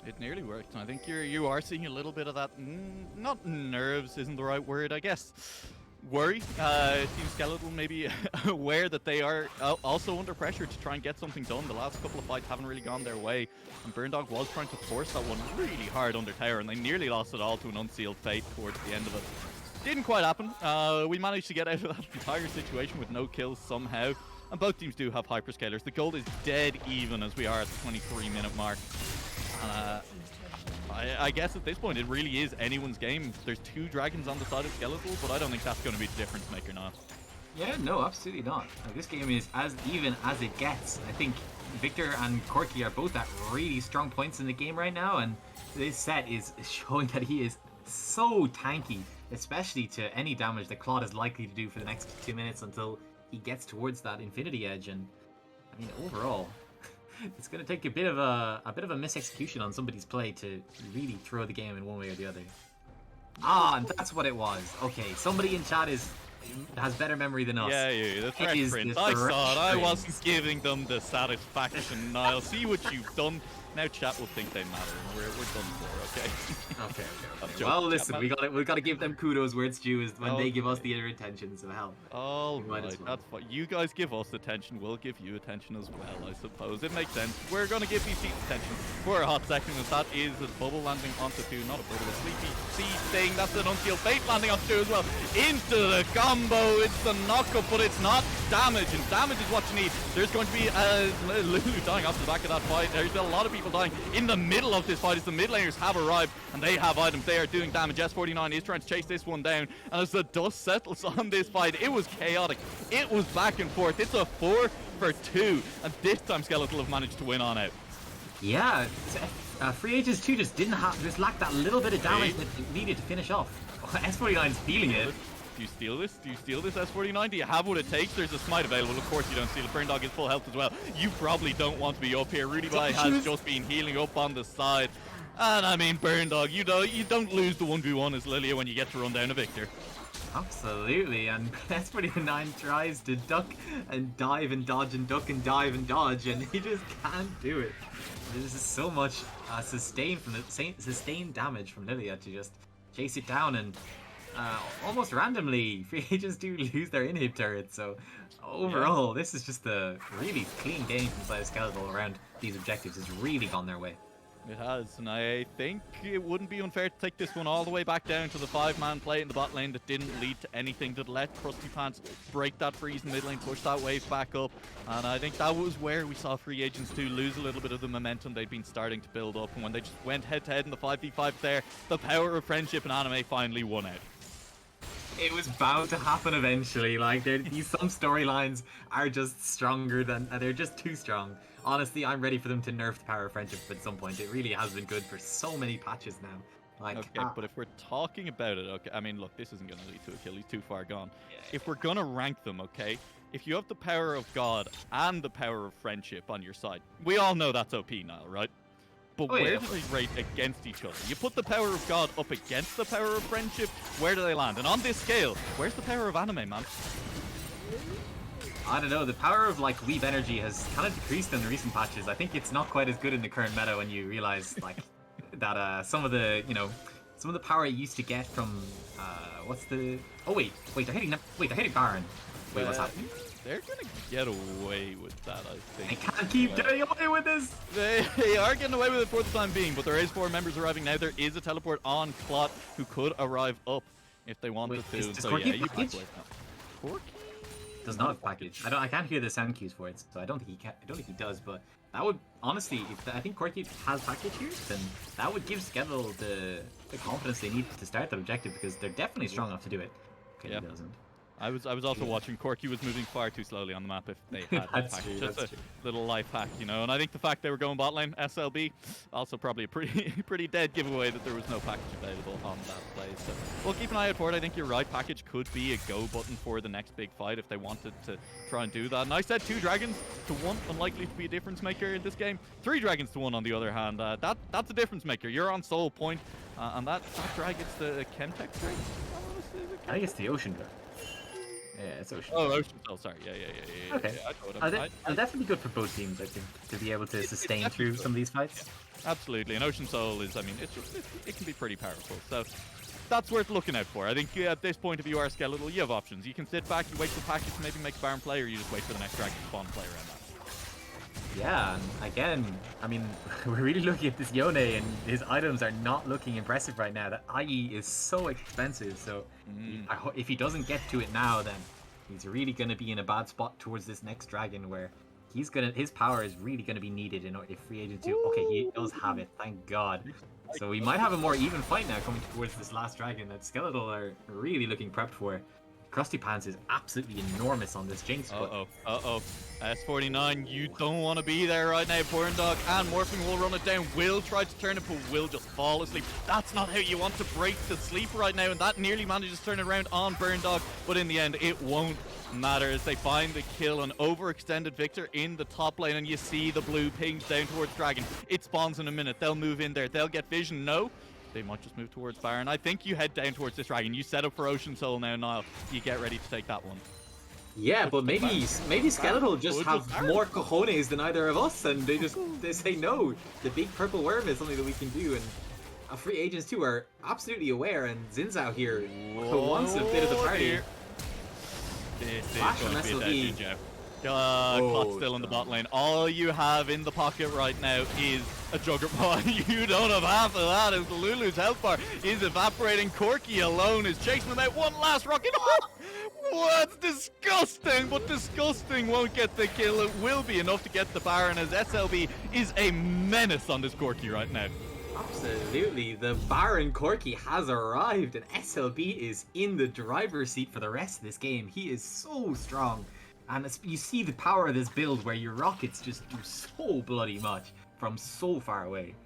It nearly worked. I think you are seeing a little bit of that. Not nerves isn't the right word, I guess. Worry. Team Skeletal maybe aware that they are also under pressure to try and get something done. The last couple of fights haven't really gone their way, and Burndog was trying to force that one really hard under tower, and they nearly lost it all to an Unsealed Fate towards the end of it. Didn't quite happen. We managed to get out of that entire situation with no kills somehow, and both teams do have hyperscalers. The gold is dead even as we are at the 23-minute mark. I guess at this point it really is anyone's game. There's 2 dragons on the side of Skeletal, but I don't think that's going to be the difference maker now. Yeah, no, absolutely not. This game is as even as it gets. I think Victor and Corki are both at really strong points in the game right now, and this set is showing that he is so tanky, especially to any damage that Claude is likely to do for the next 2 minutes until he gets towards that Infinity Edge. And I mean, overall, it's going to take a bit of a misexecution on somebody's play to really throw the game in one way or the other. And that's what it was. Okay, somebody in chat has better memory than us. Yeah, the threat print. I saw it. I wasn't giving them the satisfaction. I'll see what you've done. Now chat will think they matter, and we're done for, okay? Okay. Well, listen, we got to give them kudos where it's due is when they give us the inner attention, so hell. All right, that's fine. You guys give us attention, we'll give you attention as well, I suppose. It makes sense. We're going to give these seats attention for a hot second, as that is a bubble landing onto 2, not a bubble, a sleepy sea thing. That's an Unsealed Fate landing onto 2 as well. Into the combo, it's the knockup, but it's not damage, and damage is what you need. There's going to be Lulu dying off the back of that fight. There's a lot of people dying in the middle of this fight as the mid laners have arrived and they have items. They are doing damage. S49 is trying to chase this one down, and as the dust settles on this fight, it was chaotic. It was back and forth. It's a 4 for 2, and this time Skeletal have managed to win on out. Yeah, Free Agents 2 just lacked that little bit of damage that it needed to finish off. S49's feeling it. Do you steal this? Do you steal this, S49? Do you have what it takes? There's a smite available. Of course you don't steal it. Burndog is full health as well. You probably don't want to be up here. Rudy Bai has just been healing up on the side. And I mean, Burndog, you don't lose the 1v1 as Lilia when you get to run down a Victor. Absolutely, and S49 tries to duck and dive and dodge and duck and dive and dodge, and he just can't do it. There's just so much sustained damage from Lilia to just chase it down, and almost randomly, Free Agents do lose their inhib turret. So overall, this is just a really clean game from Side Skeletal around these objectives. It's really gone their way. It has, and I think it wouldn't be unfair to take this one all the way back down to the 5-man play in the bot lane that didn't lead to anything, that let Krusty Pants break that freeze in mid lane, push that wave back up, and I think that was where we saw Free Agents 2 lose a little bit of the momentum they'd been starting to build up, and when they just went head to head in the 5v5 there, the power of friendship and anime finally won out. It was bound to happen eventually. Like, some storylines are just stronger than they're just too strong. Honestly, I'm ready for them to nerf the power of friendship at some point. It really has been good for so many patches now. Like, Okay, but if we're talking about it, okay, I mean, look, this isn't going to lead to a kill. He's too far gone. If we're going to rank them, okay, if you have the power of God and the power of friendship on your side, we all know that's OP now, right? But where do they rate against each other? You put the power of God up against the power of friendship, where do they land? And on this scale, where's the power of anime, man? I don't know, the power of like weeb energy has kind of decreased in the recent patches. I think it's not quite as good in the current meta when you realize like that some of the power it used to get from what's the wait they're hitting Baron. Wait, what's happening? They're gonna get away with that, I think. They can't keep getting away with this! They are getting away with it for the time being, but there is 4 members arriving now. There is a teleport on Clot who could arrive up if they wanted to. Does So Corki yeah, have you package? Corki? Does not have package. I can't hear the sound cues for it, so I don't think he does. But that would honestly, I think Corki has package here, then that would give Skeletal the confidence they need to start that objective because they're definitely strong enough to do it. Okay, Yeah. he doesn't. I was also watching. Corki was moving far too slowly on the map if they had That's package. true, Just that's a true. little life hack, you know. And I think the fact they were going bot lane, SLB, also probably a pretty dead giveaway that there was no package available on that play. So we'll keep an eye out for it. I think you're right. Package could be a go button for the next big fight if they wanted to try and do that. And I said 2 dragons to 1, unlikely to be a difference maker in this game. 3 dragons to 1 on the other hand. That's a difference maker. You're on soul point, and that drag gets the Quantex drag. I think it's the Ocean Drag. Yeah, it's Ocean. Oh, Ocean Soul, sorry. Yeah. Okay. I know what It'll definitely be good for both teams, I think, to be able to sustain through some of these fights. Absolutely, and Ocean Soul is, I mean, it can be pretty powerful. So that's worth looking out for. I think at this point, if you are Skeletal, you have options. You can sit back, you wait for package to maybe make a Baron play, or you just wait for the next dragon to spawn play around that. Yeah, and again, I mean, we're really looking at this Yone, and his items are not looking impressive right now. That IE is so expensive, so if he doesn't get to it now, then he's really going to be in a bad spot towards this next dragon, where his power is really going to be needed in if free agent 2. Okay, he does have it, thank God. So we might have a more even fight now coming towards this last dragon that Skeletal are really looking prepped for. Krusty Pants is absolutely enormous on this Jinx. Uh-oh. S49, you don't want to be there right now. Burn Dog and Morphing will run it down. Will try to turn it, but will just fall asleep. That's not how you want to break the sleep right now, and that nearly manages to turn it around on Burn Dog, but in the end, it won't matter as they find the kill. An overextended Victor in the top lane, and you see the blue pings down towards Dragon. It spawns in a minute. They'll move in there. They'll get vision. No. They might just move towards Baron. I think you head down towards this dragon. You set up for Ocean Soul now, Niall. You get ready to take that one. Yeah, but maybe Skeletal just have more cojones than either of us, and they say no. The big purple worm is something that we can do, and free agents too are absolutely aware. And Zinzao here, who wants a bit of the party. This Flash is going from to be a SLB. dead Jeff. Clock's still in the bot lane. All you have in the pocket right now is a Juggernaut. You don't have half of that as Lulu's health bar is evaporating. Corki alone is chasing them out. One last rocket. That's disgusting, but disgusting won't get the kill. It will be enough to get the Baron as SLB is a menace on this Corki right now. Absolutely, the Baron Corki has arrived, and SLB is in the driver's seat for the rest of this game. He is so strong. And you see the power of this build where your rockets just do so bloody much from so far away.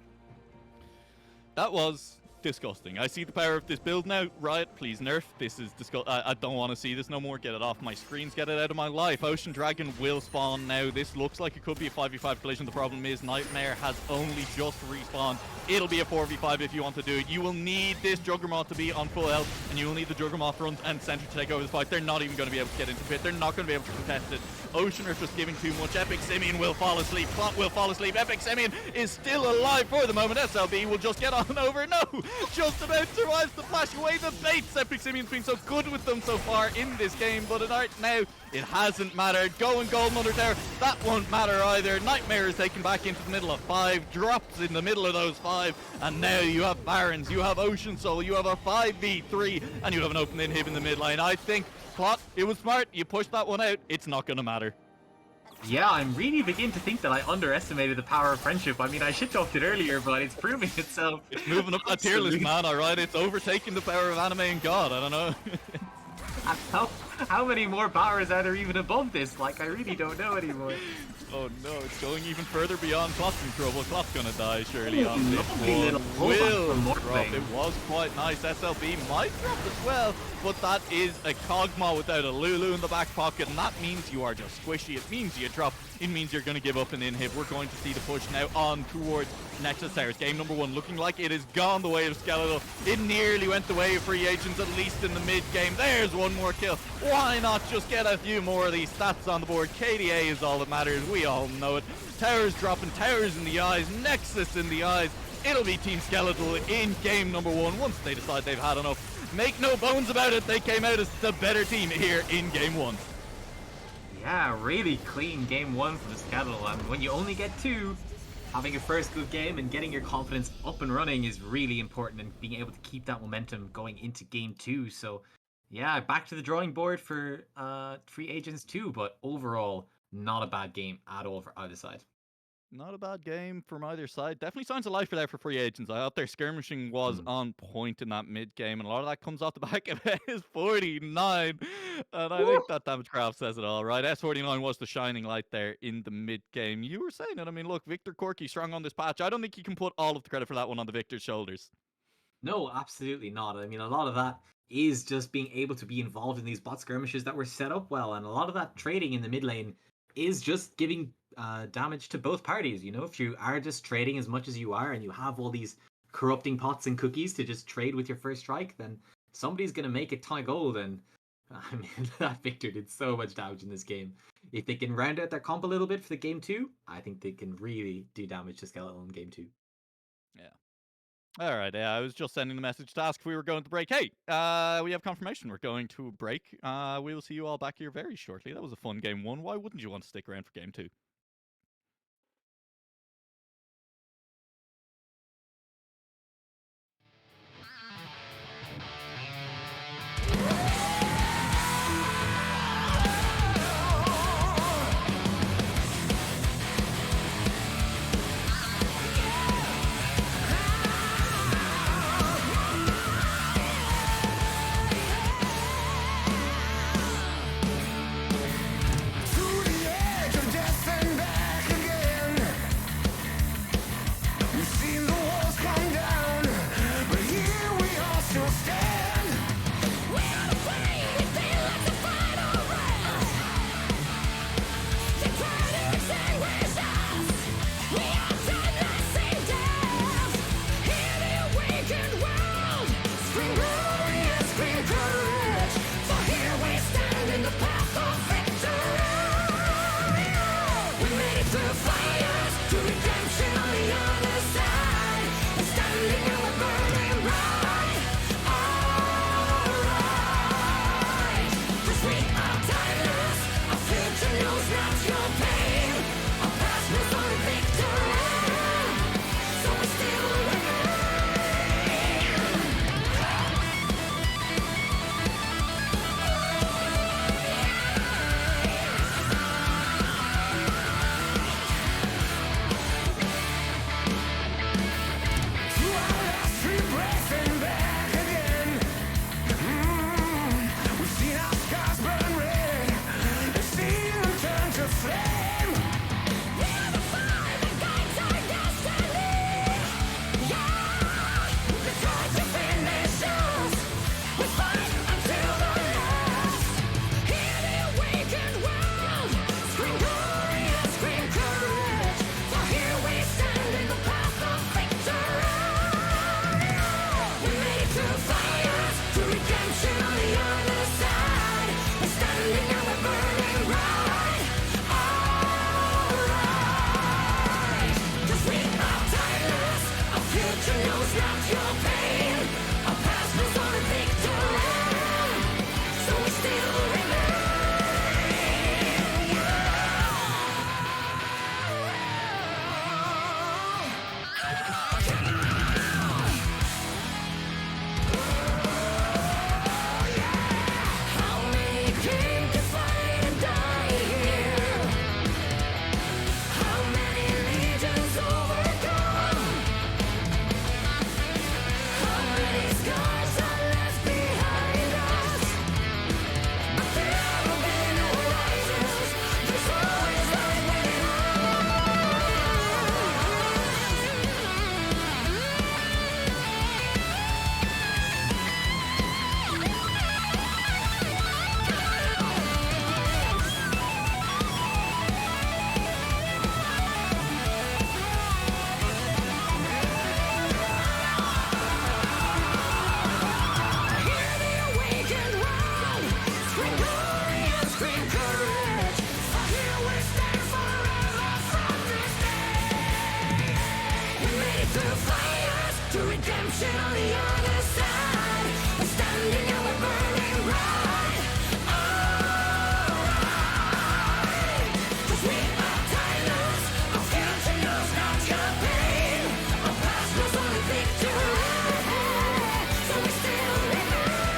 That was disgusting. I see the power of this build now. Riot, please nerf. This is disgusting. I don't want to see this no more. Get it off my screens. Get it out of my life. Ocean Dragon will spawn now. This looks like it could be a 5v5 collision. The problem is Nightmare has only just respawned. It'll be a 4v5 if you want to do it. You will need this Juggernaut to be on full health, and you will need the Juggernaut front and center to take over this fight. They're not even going to be able to get into the pit. They're not going to be able to contest it. Ocean are just giving too much. Epic Simeon will fall asleep. Plot will fall asleep. Epic Simeon is still alive for the moment. SLB will just get on over. No! Just about survives the flash away the baits. Epic Simeon's been so good with them so far in this game, but right now it hasn't mattered. Going Golden Under Tower, that won't matter either. Nightmare is taken back into the middle of 5, drops in the middle of those 5, and now you have Barons, you have Ocean Soul, you have a 5v3, and you have an open inhib in the mid lane. I think, Plot, it was smart. You pushed that one out. It's not going to matter. Yeah, I'm really beginning to think that I underestimated the power of friendship. I mean, I shit-talked it earlier, but it's proving itself. It's moving up that tier list, man, alright? It's overtaking the power of anime and God, I don't know. How many more powers are there even above this? Like, I really don't know anymore. Oh no, it's going even further beyond Clock's in trouble. Clock's gonna die surely on this Lovely one. little pullback Will from drop. Morthlane. It was quite nice. SLB might drop as well, but that is a Kog'Maw without a Lulu in the back pocket, and that means you are just squishy. It means you drop. It means you're going to give up an inhib. We're going to see the push now on towards Nexus Towers. Game number 1 looking like it has gone the way of Skeletal. It nearly went the way of Free Agents, at least in the mid game. There's one more kill. Why not just get a few more of these stats on the board? KDA is all that matters. We all know it. Towers dropping, Towers in the eyes, Nexus in the eyes. It'll be Team Skeletal in game number 1 once they decide they've had enough. Make no bones about it, they came out as the better team here in game 1. Yeah, really clean game 1 from the Skeletal, and when you only get 2, having a first good game and getting your confidence up and running is really important, and being able to keep that momentum going into game 2. So yeah, back to the drawing board for Free Agents 2, but overall, not a bad game at all for either side. Not a bad game from either side. Definitely signs of life for that for Free Agents. I thought their skirmishing was on point in that mid game, and a lot of that comes off the back of S49. And I think that damage graph says it all, right? S49 was the shining light there in the mid game. You were saying it. I mean, look, Victor Corky strong on this patch. I don't think you can put all of the credit for that one on the Victor's shoulders. No, absolutely not. I mean, a lot of that is just being able to be involved in these bot skirmishes that were set up well, and a lot of that trading in the mid lane is just giving damage to both parties. You know, if you are just trading as much as you are and you have all these corrupting pots and cookies to just trade with your first strike, then somebody's going to make a ton of gold. And I mean, that Victor did so much damage in this game. If they can round out their comp a little bit for the game 2, I think they can really do damage to Skeletal in game 2. Yeah. All right, yeah, I was just sending the message to ask if we were going to break. Hey, we have confirmation we're going to break. We will see you all back here very shortly. That was a fun game 1. Why wouldn't you want to stick around for game 2? To the edge of death and back again. We've seen the walls come down, but here we all still stand. We are afraid we feel like the final round. They try to extinguish us. We are timeless in death. Hear the awakened world. Scream glory and scream courage. For here we stand in the path of victory. We made it through fires to redemption on the other side. We're standing and we're burning bright. Alright, 'cause we are timeless. Our future knows not your pain. Our past knows only victory. So we still remain. To our last free breath and back again. We've seen our scars burn red and seen them turn to flame. We are the fire that guides our destiny. Yeah, the torch of finish us. We fight until the last. Hear the awakened world. Scream glory and scream courage. For here we stand in the path of victory. We made it through fires to redemption on the other side. We're standing and we're burning bright. Alright, 'cause we are timeless. Our future knows not your pain. Our past knows only victory. So we still remain. How many came to fight and die here? How many legions overcome? How many scars are left behind us? to redemption on the other side. We're standing and we're burning bright. Alright, 'cause we are titans. Our future knows not your pain. Our past knows only victory. So we still remain.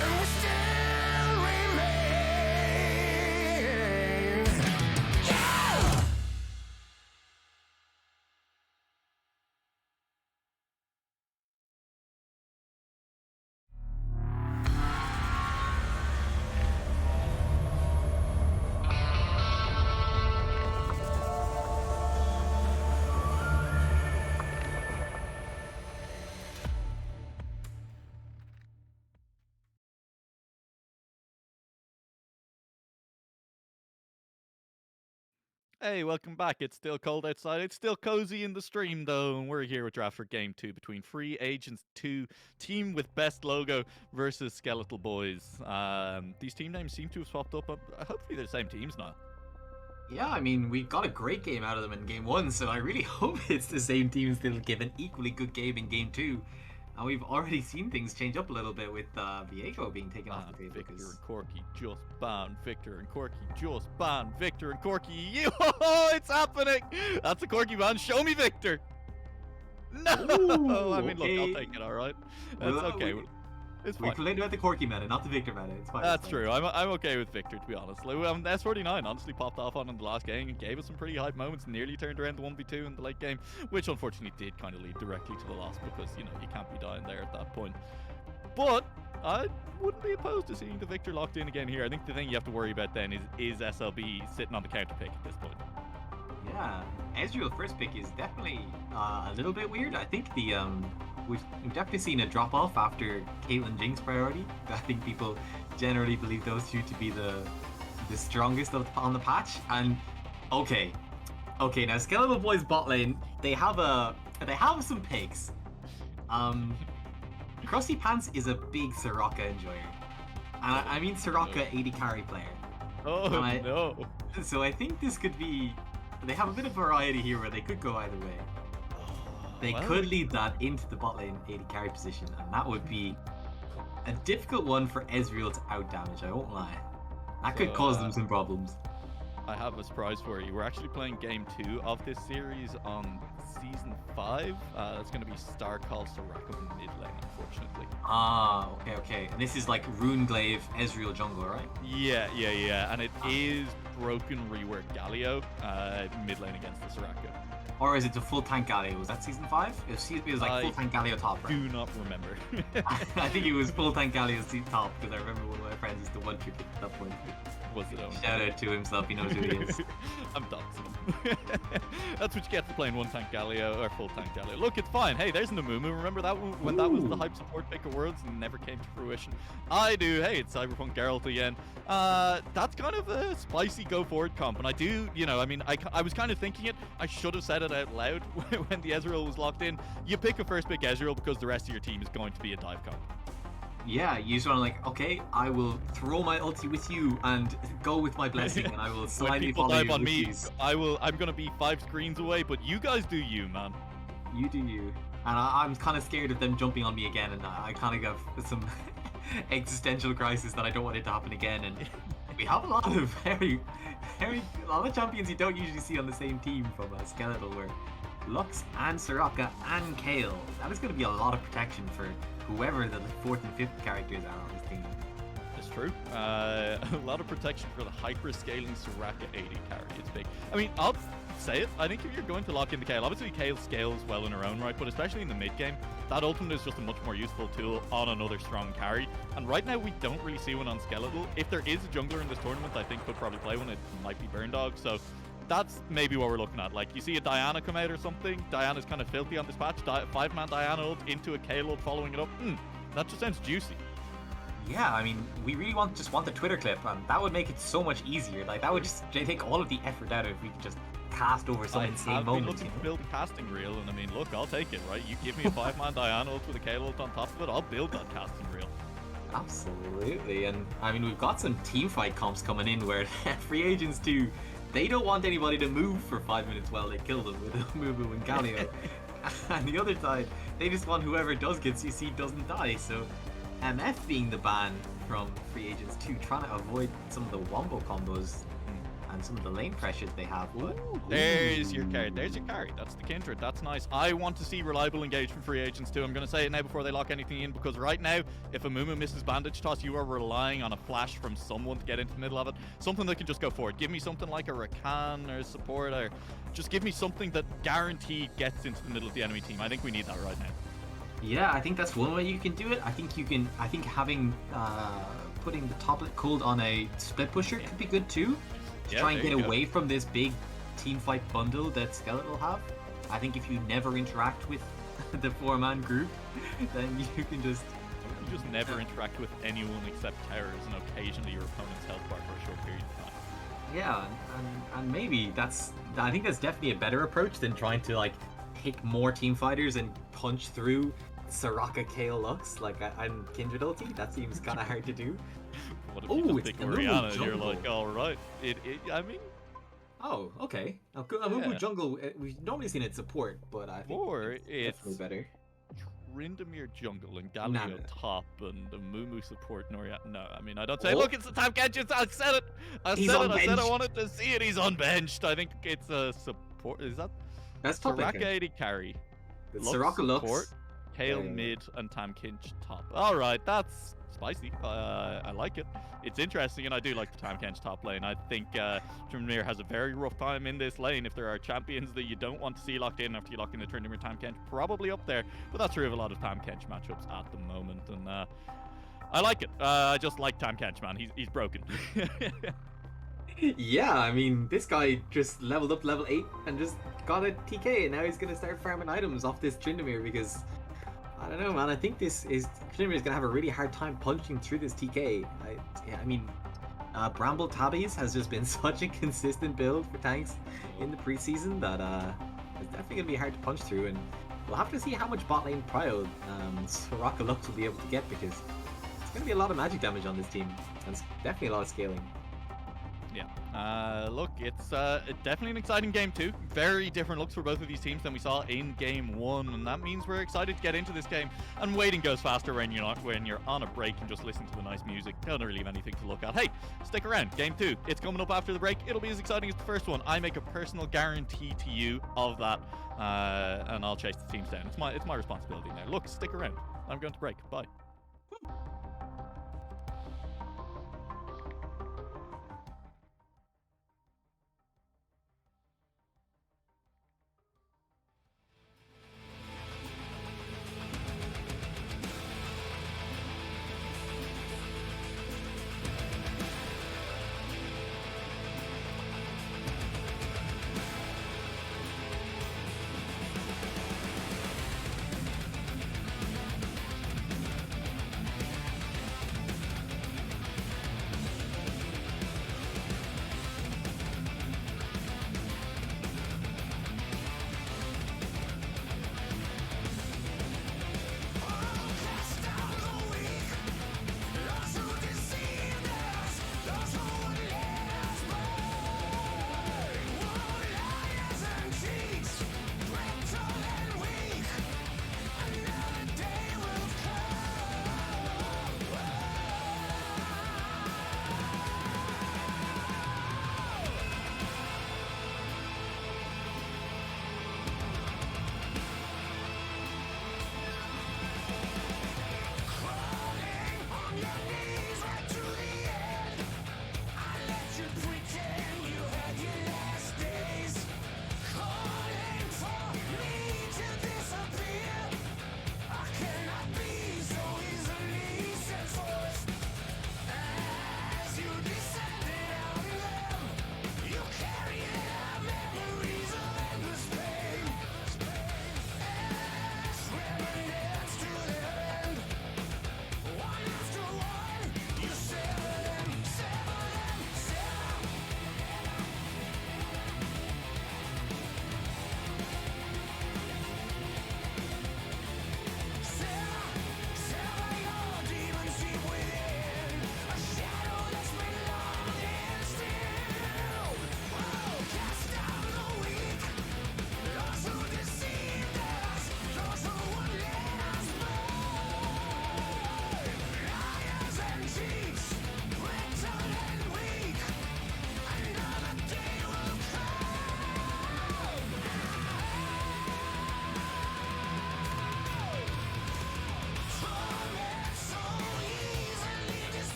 And we still remain. Yeah! Hey, welcome back. It's still cold outside. It's still cozy in the stream, though, and we're here with draft for Game 2 between Free Agents 2, team with best logo, versus Skeletal Boys. These team names seem to have swapped up. Hopefully they're the same teams now. Yeah, I mean, we got a great game out of them in Game 1, so I really hope it's the same teams that'll give an equally good game in Game 2. And we've already seen things change up a little bit with Viego being taken off the table. Victor because- and Corky just banned Victor and Corky just banned Victor and Corky. Yo, it's happening! That's a Corky ban. Show me Victor! No! Ooh, I mean, look, okay. I'll take it, alright? That's Well, okay. It's We fine. complained about the Corky meta, not the Victor meta. It's fine. That's it's fine. true. I'm okay with Victor, to be honest. Like, S49 honestly popped off on in the last game and gave us some pretty hype moments. Nearly turned around the 1v2 in the late game, which unfortunately did kind of lead directly to the loss because, you know, you can't be dying there at that point. But I wouldn't be opposed to seeing the Victor locked in again here. I think the thing you have to worry about then is SLB sitting on the counter pick at this point. Yeah, Ezreal first pick is definitely a little bit weird. I think the we've definitely seen a drop off after Caitlyn Jinx priority. I think people generally believe those two to be the strongest on the patch. And okay, now Skeletal Boys bot lane, they have some picks. Crusty Pants is a big Soraka enjoyer, and I mean Soraka 80 carry player. Oh, no. So I think this could be. They have a bit of variety here where they could go either way. They Well, could lead that into the bot lane 80 carry position, and that would be a difficult one for Ezreal to out damage, I won't lie. That could So, cause them some problems. I have a surprise for you. We're actually playing game 2 of this series on season 5. That's going to be Star Called Soraka mid lane, unfortunately. Ah, okay. And this is like Runeglaive Ezreal jungle, right? Yeah. And it is broken rework Galio mid lane against the Soraka. Or is it the full tank Galio? Was that season 5? It was like full I tank Galio top, right? Do not remember. I think it was full tank Galio top, because I remember one of my friends used to one trick at that point. Was it own? Shout out to himself, he knows who he is. I'm doxing him. That's what you get for playing one tank Galio or full tank Galio. Look, it's fine. Hey, there's Namumu. Remember that when that was the hype support pick at Worlds and never came to fruition? I do. Hey, it's Cyberpunk Geralt again. That's kind of a spicy go forward comp, and I do, you know, I mean, I was kind of thinking it. I should have said it out loud when the Ezreal was locked in. You pick a first pick Ezreal because the rest of your team is going to be a dive comp. Yeah, you just want to like, okay, I will throw my ulti with you and go with my blessing, and I will When slightly people follow dive your on me, wishes. I'm gonna be 5 screens away, but you guys do you, man. You do you. And I'm kind of scared of them jumping on me again, and I kind of have some existential crisis that I don't want it to happen again. And we have a lot of a lot of champions you don't usually see on the same team from Skeletal, where Lux and Soraka and Kayle. That is going to be a lot of protection for whoever the 4th and 5th characters are on this team. It's true. A lot of protection for the hyper-scaling Soraka 80 carry. It's big. I mean, I'll say it. I think if you're going to lock into Kayle, obviously Kayle scales well in her own right, but especially in the mid-game, that ultimate is just a much more useful tool on another strong carry. And right now, we don't really see one on Skeletal. If there is a jungler in this tournament, I think could probably play one. It might be Burn Dog. So that's maybe what we're looking at. Like, you see a Diana come out or something. Diana's kind of filthy on this patch. 5-man Diana ult into a Kayle ult following it up. That just sounds juicy. Yeah, I mean, we really just want the Twitter clip, and that would make it so much easier. Like, that would just take all of the effort out of it if we could just cast over some insane I've been moments. looking to build a casting reel, and I mean, look, I'll take it, right? You give me a 5-man Diana ult with a Kayle ult on top of it, I'll build that casting reel. Absolutely, and I mean, we've got some team fight comps coming in where free agents too, they don't want anybody to move for 5 minutes while they kill them with Mumu and Galio. And the other side, they just want whoever does get CC doesn't die. So MF being the ban from free agents too, trying to avoid some of the wombo combos and some of the lane pressures they have. But There's your carry. There's your carry. That's the Kindred. That's nice. I want to see reliable engage from free agents too. I'm going to say it now before they lock anything in, because right now, if a Mumu misses bandage toss, you are relying on a flash from someone to get into the middle of it. Something that can just go forward. Give me something like a Rakan or a support, or just give me something that guaranteed gets into the middle of the enemy team. I think we need that right now. yeah, I think that's one way you can do it. I think having putting the toplet cooled on a split pusher could be good too. To Yeah, try and there get you go. away from this big team fight bundle that Skeletal have. I think if you never interact with the 4-man group, then you can just You just never interact with anyone except towers and occasionally your opponent's health bar for a short period of time. yeah, and maybe I think that's definitely a better approach than trying to like pick more team fighters and punch through Soraka, Kayle, Lux like and Kindred ulti. That seems kind of hard to do. What if Ooh, you just it's pick the Mumu Orianna and you're jungle. like, all right, I mean, Oh, okay. Mumu Yeah. jungle, we've normally seen it support, but I think or it's it's definitely better. Tryndamere jungle and Galio No. top and the Mumu support and Orianna. No, I mean, I don't say, Oh. look, it's the top catch. I said it. He's I said I unbenched. wanted to see it. He's unbenched. I think it's a support. Is that That's top Soraka pick. 80 carry? It's Lux Soraka support, Lux. Kayle Yeah. mid, and Tam Kinch top. All right, that's spicy. I like it. It's interesting, and I do like the Tam Kinch top lane. I think Tryndamere has a very rough time in this lane. If there are champions that you don't want to see locked in after you lock in the Tryndamere Tam Kinch, probably up there. But that's true of a lot of Tam Kinch matchups at the moment, and I like it. I just like Tam Kinch, man. He's broken. Yeah, I mean, this guy just leveled up level 8 and just got a TK, and now he's gonna start farming items off this Tryndamere because I don't know, man. I think Tryndamere is gonna have a really hard time punching through this TK. I mean, Bramble Tabbies has just been such a consistent build for tanks in the preseason that it's definitely gonna be hard to punch through, and we'll have to see how much bot lane prio Soraka Lux will be able to get, because it's gonna be a lot of magic damage on this team, and it's definitely a lot of scaling. Yeah. Look, it's definitely an exciting game too. Very different looks for both of these teams than we saw in game 1, and that means we're excited to get into this game. And waiting goes faster when you're on a break and just listen to the nice music. Don't really have anything to look at. Hey, stick around. Game 2. It's coming up after the break. It'll be as exciting as the first one. I make a personal guarantee to you of that, and I'll chase the teams down. It's my responsibility now. Look, stick around. I'm going to break. Bye.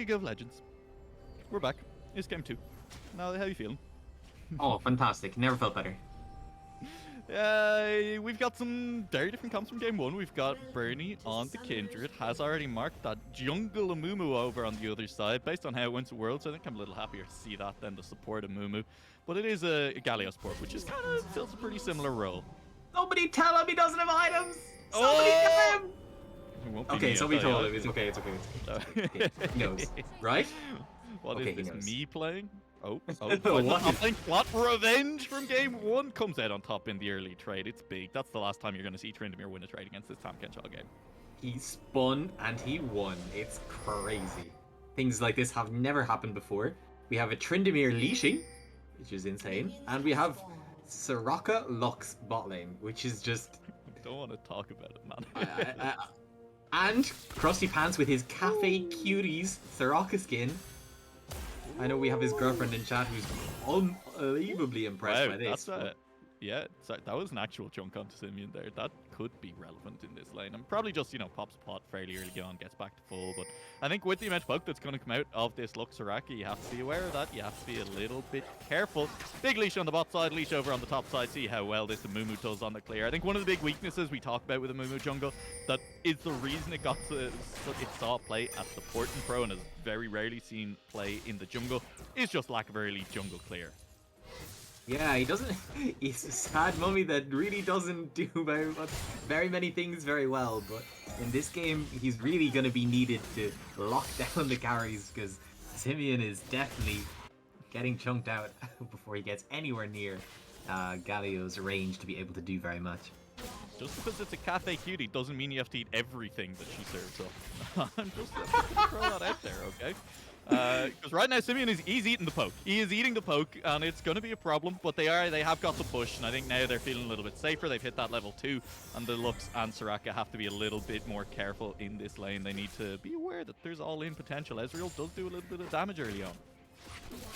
League of Legends. We're back. It's game 2. Now, how are you feeling? Oh, fantastic. Never felt better. We've got some very different comps from game 1. We've got Bernie on the Kindred, has already marked that jungle Amumu over on the other side. Based on how it went to Worlds, I think I'm a little happier to see that than to support Amumu. But it is a Galio support, which is kind of fills a pretty similar role. Somebody tell him he doesn't have items! Somebody tell him! It won't be Okay, me, so I'll we tell told you. him. It's okay, it's okay. It's okay. Oh. Okay, he knows. Right? What Okay, is he this, knows. me playing? Oh, What? I think what revenge from game 1 comes out on top in the early trade. It's big. That's the last time you're going to see Tryndamere win a trade against this Tam Kenchal game. He spun and he won. It's crazy. Things like this have never happened before. We have a Tryndamere leashing, which is insane. And we have Soraka Lux bot lane, which is just... I don't want to talk about it, man. And Krusty Pants with his Cafe Cuties Soraka skin. I know we have his girlfriend in chat who's unbelievably impressed by this. Yeah, so that was an actual chunk onto Simeon there. That could be relevant in this lane. And probably just, pops a pot fairly early on, gets back to full. But I think with the amount of poke that's going to come out of this Lux Soraka, you have to be aware of that. You have to be a little bit careful. Big leash on the bot side, leash over on the top side. See how well this Amumu does on the clear. I think one of the big weaknesses we talk about with Amumu jungle, that is the reason it saw play at support and pro and has very rarely seen play in the jungle, is just lack of early jungle clear. Yeah, he doesn't. He's a sad mummy that really doesn't do very many things very well. But in this game, he's really going to be needed to lock down the carries because Simeon is definitely getting chunked out before he gets anywhere near Galio's range to be able to do very much. Just because it's a cafe cutie doesn't mean you have to eat everything that she serves up. I'm just gonna throw that out there, okay? Because right now Simeon he's eating the poke. He is eating the poke, and it's going to be a problem. But they have got to push, and I think now they're feeling a little bit safer. They've hit that level 2, and the Lux and Soraka have to be a little bit more careful in this lane. They need to be aware that there's all-in potential. Ezreal does do a little bit of damage early on.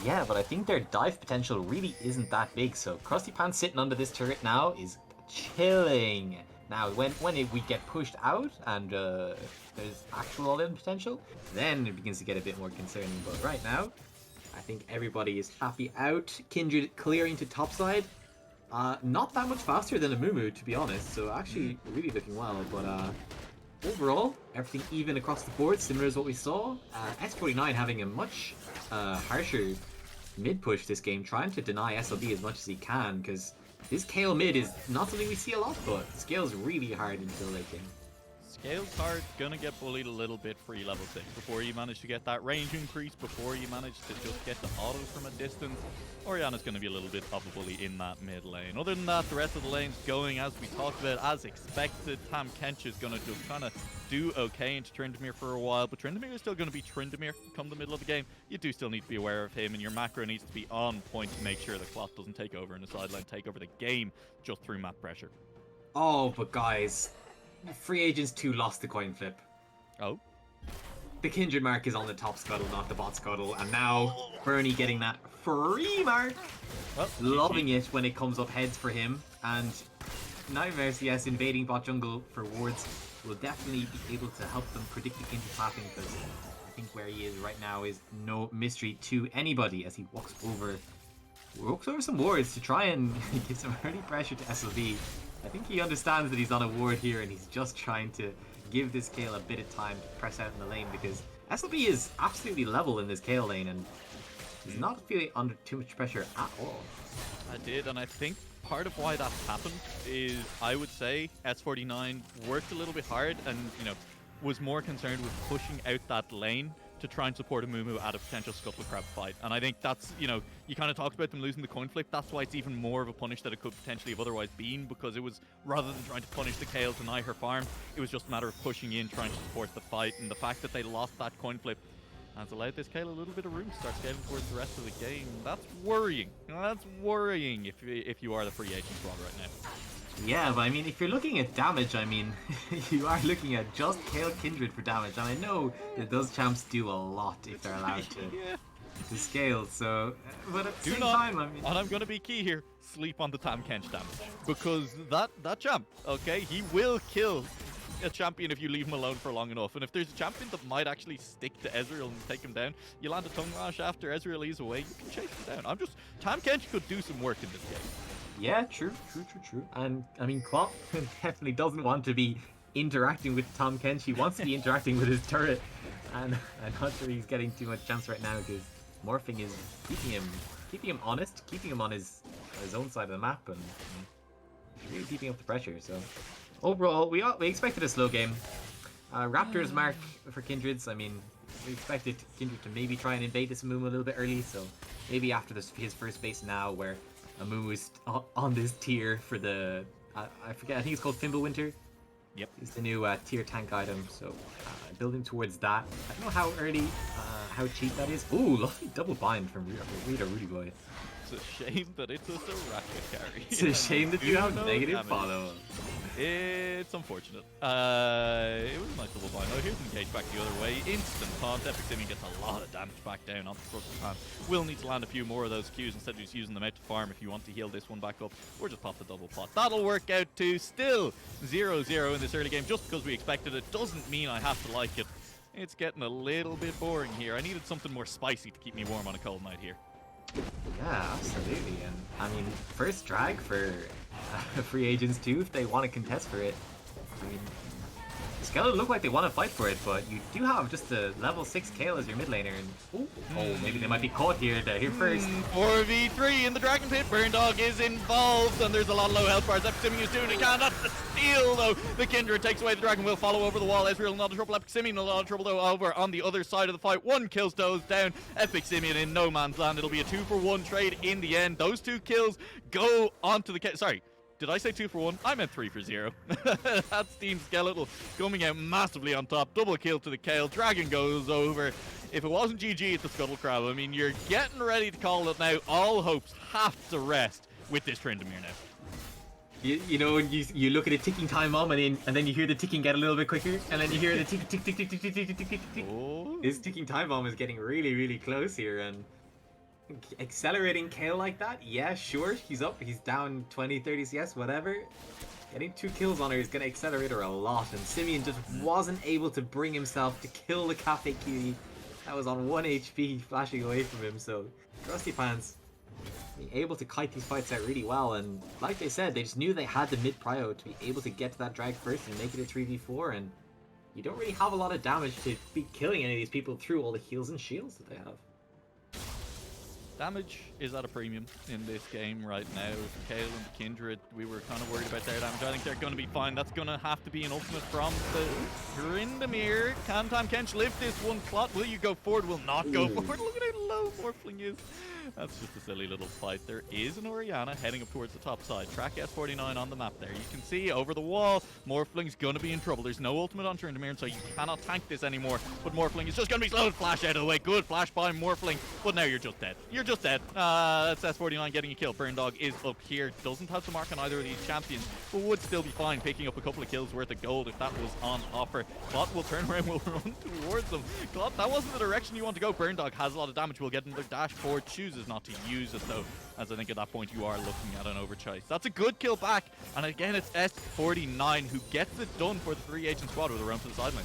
Yeah, but I think their dive potential really isn't that big. So Krusty Pants sitting under this turret now is chilling. Now, when we get pushed out and there's actual all-in potential, then it begins to get a bit more concerning. But right now, I think everybody is happy out. Kindred clearing to topside. Not that much faster than Amumu, to be honest. So actually, really looking well. But overall, everything even across the board, similar as what we saw. S49 having a much harsher mid push this game, trying to deny SLB as much as he can, because this Kale mid is not something we see a lot, but Scale's really hard until late game. Scale's hard, gonna get bullied a little bit free level 6 before you manage to get that range increase, before you manage to just get the autos from a distance. Oriana's gonna be a little bit of a bully in that mid lane. Other than that, the rest of the lane's going as we talked about, as expected. Tam Kench is gonna just kind of do okay into Tryndamere for a while, but Tryndamere is still gonna be Tryndamere come the middle of the game. You do still need to be aware of him, and your macro needs to be on point to make sure the clock doesn't take over in the sideline, take over the game just through map pressure. Oh, but guys, Free Agents 2 lost the coin flip. Oh? The Kindred mark is on the top scuttle, not the bot scuttle, and now Bernie getting that free mark. Well, Loving it when it comes up heads for him, and Nightmares, yes, invading bot jungle for wards will definitely be able to help them predict the into tapping, because I think where he is right now is no mystery to anybody as he walks over some wards to try and give some early pressure to SLB. I think he understands that he's on a ward here, and he's just trying to give this Kale a bit of time to press out in the lane, because SLB is absolutely level in this Kale lane, and he's not feeling under too much pressure at all. I did, and I think part of why that happened is, I would say, S49 worked a little bit hard and, was more concerned with pushing out that lane to try and support Amumu at a potential Scuttle Crab fight. And I think that's, you kind of talked about them losing the coin flip. That's why it's even more of a punish that it could potentially have otherwise been, because it was, rather than trying to punish the Kale, deny her farm, it was just a matter of pushing in, trying to support the fight. And the fact that they lost that coin flip has allowed this Kale a little bit of room to start scaling towards the rest of the game. That's worrying. That's worrying if you are the free agent squad right now. Yeah, but I mean, if you're looking at damage, I mean, you are looking at just Kale Kindred for damage. And I know that those champs do a lot if they're allowed to scale, so... But at the same time, I mean... And I'm going to be key here, sleep on the Tam Kench damage. Because that champ, okay, he will kill a champion if you leave him alone for long enough. And if there's a champion that might actually stick to Ezreal and take him down, you land a tongue lash after Ezreal leaves away, you can chase him down. Tahm Kench could do some work in this game. Yeah, true. And I mean, Klopp definitely doesn't want to be interacting with Tahm Kench. He wants to be interacting with his turret, and I'm not sure he's getting too much chance right now because morphing is keeping him honest, keeping him on his own side of the map, and really keeping up the pressure. So overall, we expected a slow game. Raptors mark for Kindred's. I mean, we expected Kindred to maybe try and invade this Amumu a little bit early, so maybe after his first base now, where Amumu is on this tier for the I forget, I think it's called Fimbulwinter. Yep. It's the new tier tank item, so building towards that. I don't know how early, how cheap that is. Ooh, lovely double bind from Rita Rudy Boy. It's a shame that it's a Soraka carry. It's a shame that you have negative damage. follow. It's unfortunate. It was a nice double bind though. Here's an engage back the other way. Instant taunt. Epic Simi gets a lot of damage back down on the front of the pan. We'll need to land a few more of those Qs instead of just using them out to farm if you want to heal this one back up. Or just pop the double pot. That'll work out too. Still 0-0 in this early game. Just because we expected it doesn't mean I have to like it. It's getting a little bit boring here. I needed something more spicy to keep me warm on a cold night here. Yeah, absolutely. And I mean, first drag for free agents too, if they want to contest for it. I mean, Skeletal look like they want to fight for it, but you do have just a level 6 Kale as your mid laner, and maybe they might be caught here. They're here first. 4v3 in the Dragon Pit. Burn Dog is involved, and there's a lot of low health bars. Epic Simi is doing it. Not the steal though. The Kindred takes away the Dragon. Will follow over the wall. Ezreal not a trouble. Epic Simi in a lot of trouble though. Over on the other side of the fight. One kills those down. Epic Simi in no man's land. It'll be a 2-for-1 trade in the end. Those 2 kills go onto the sorry. Did I say 2 for 1? I meant 3 for 0. That's Team Skeletal coming out massively on top. Double kill to the Kale. Dragon goes over. If it wasn't GG at the Scuttle Crab, I mean, you're getting ready to call it now. All hopes have to rest with this Tryndamere now. You know, when you look at a ticking time bomb, and then you hear the ticking get a little bit quicker, and then you hear the tick tick tick tick tick tick tick tick tick tick tick. This ticking time bomb is getting really, really close here, and accelerating Kale like that, yeah, sure, he's up, he's down 20, 30 CS, whatever. Getting 2 kills on her is going to accelerate her a lot, and Simeon just wasn't able to bring himself to kill the Cafe Cutie. That was on 1 HP, flashing away from him, so Crusty Pants being able to kite these fights out really well, and like they said, they just knew they had the mid-prio to be able to get to that drag first and make it a 3v4, and you don't really have a lot of damage to be killing any of these people through all the heals and shields that they have. Damage is at a premium in this game right now. For Kale and the Kindred, we were kind of worried about their damage. I think they're going to be fine. That's going to have to be an ultimate from the Tryndamere. Can Tahm Kench live this one? Clot, will you go forward? Will not go forward. Look at how low Morphling is. That's just a silly little fight. There is an Orianna heading up towards the top side. Track S49 on the map there. You can see over the wall, Morphling's going to be in trouble. There's no ultimate on Tryndamere, so you cannot tank this anymore. But Morphling is just going to be slowed. Flash out of the way. Good flash by Morphling. But now you're just dead. You're just dead. That's S49 getting a kill. Burn Dog is up here. Doesn't have to mark on either of these champions, but would still be fine picking up a couple of kills worth of gold if that was on offer. Clot will turn around, will run towards them. Clot, that wasn't the direction you want to go. Burn Dog has a lot of damage. Will get another dash forward. Chooses not to use it though, as I think at that point you are looking at an overchase. That's a good kill back, and again it's S49 who gets it done for the free agent squad with a round to the sideline.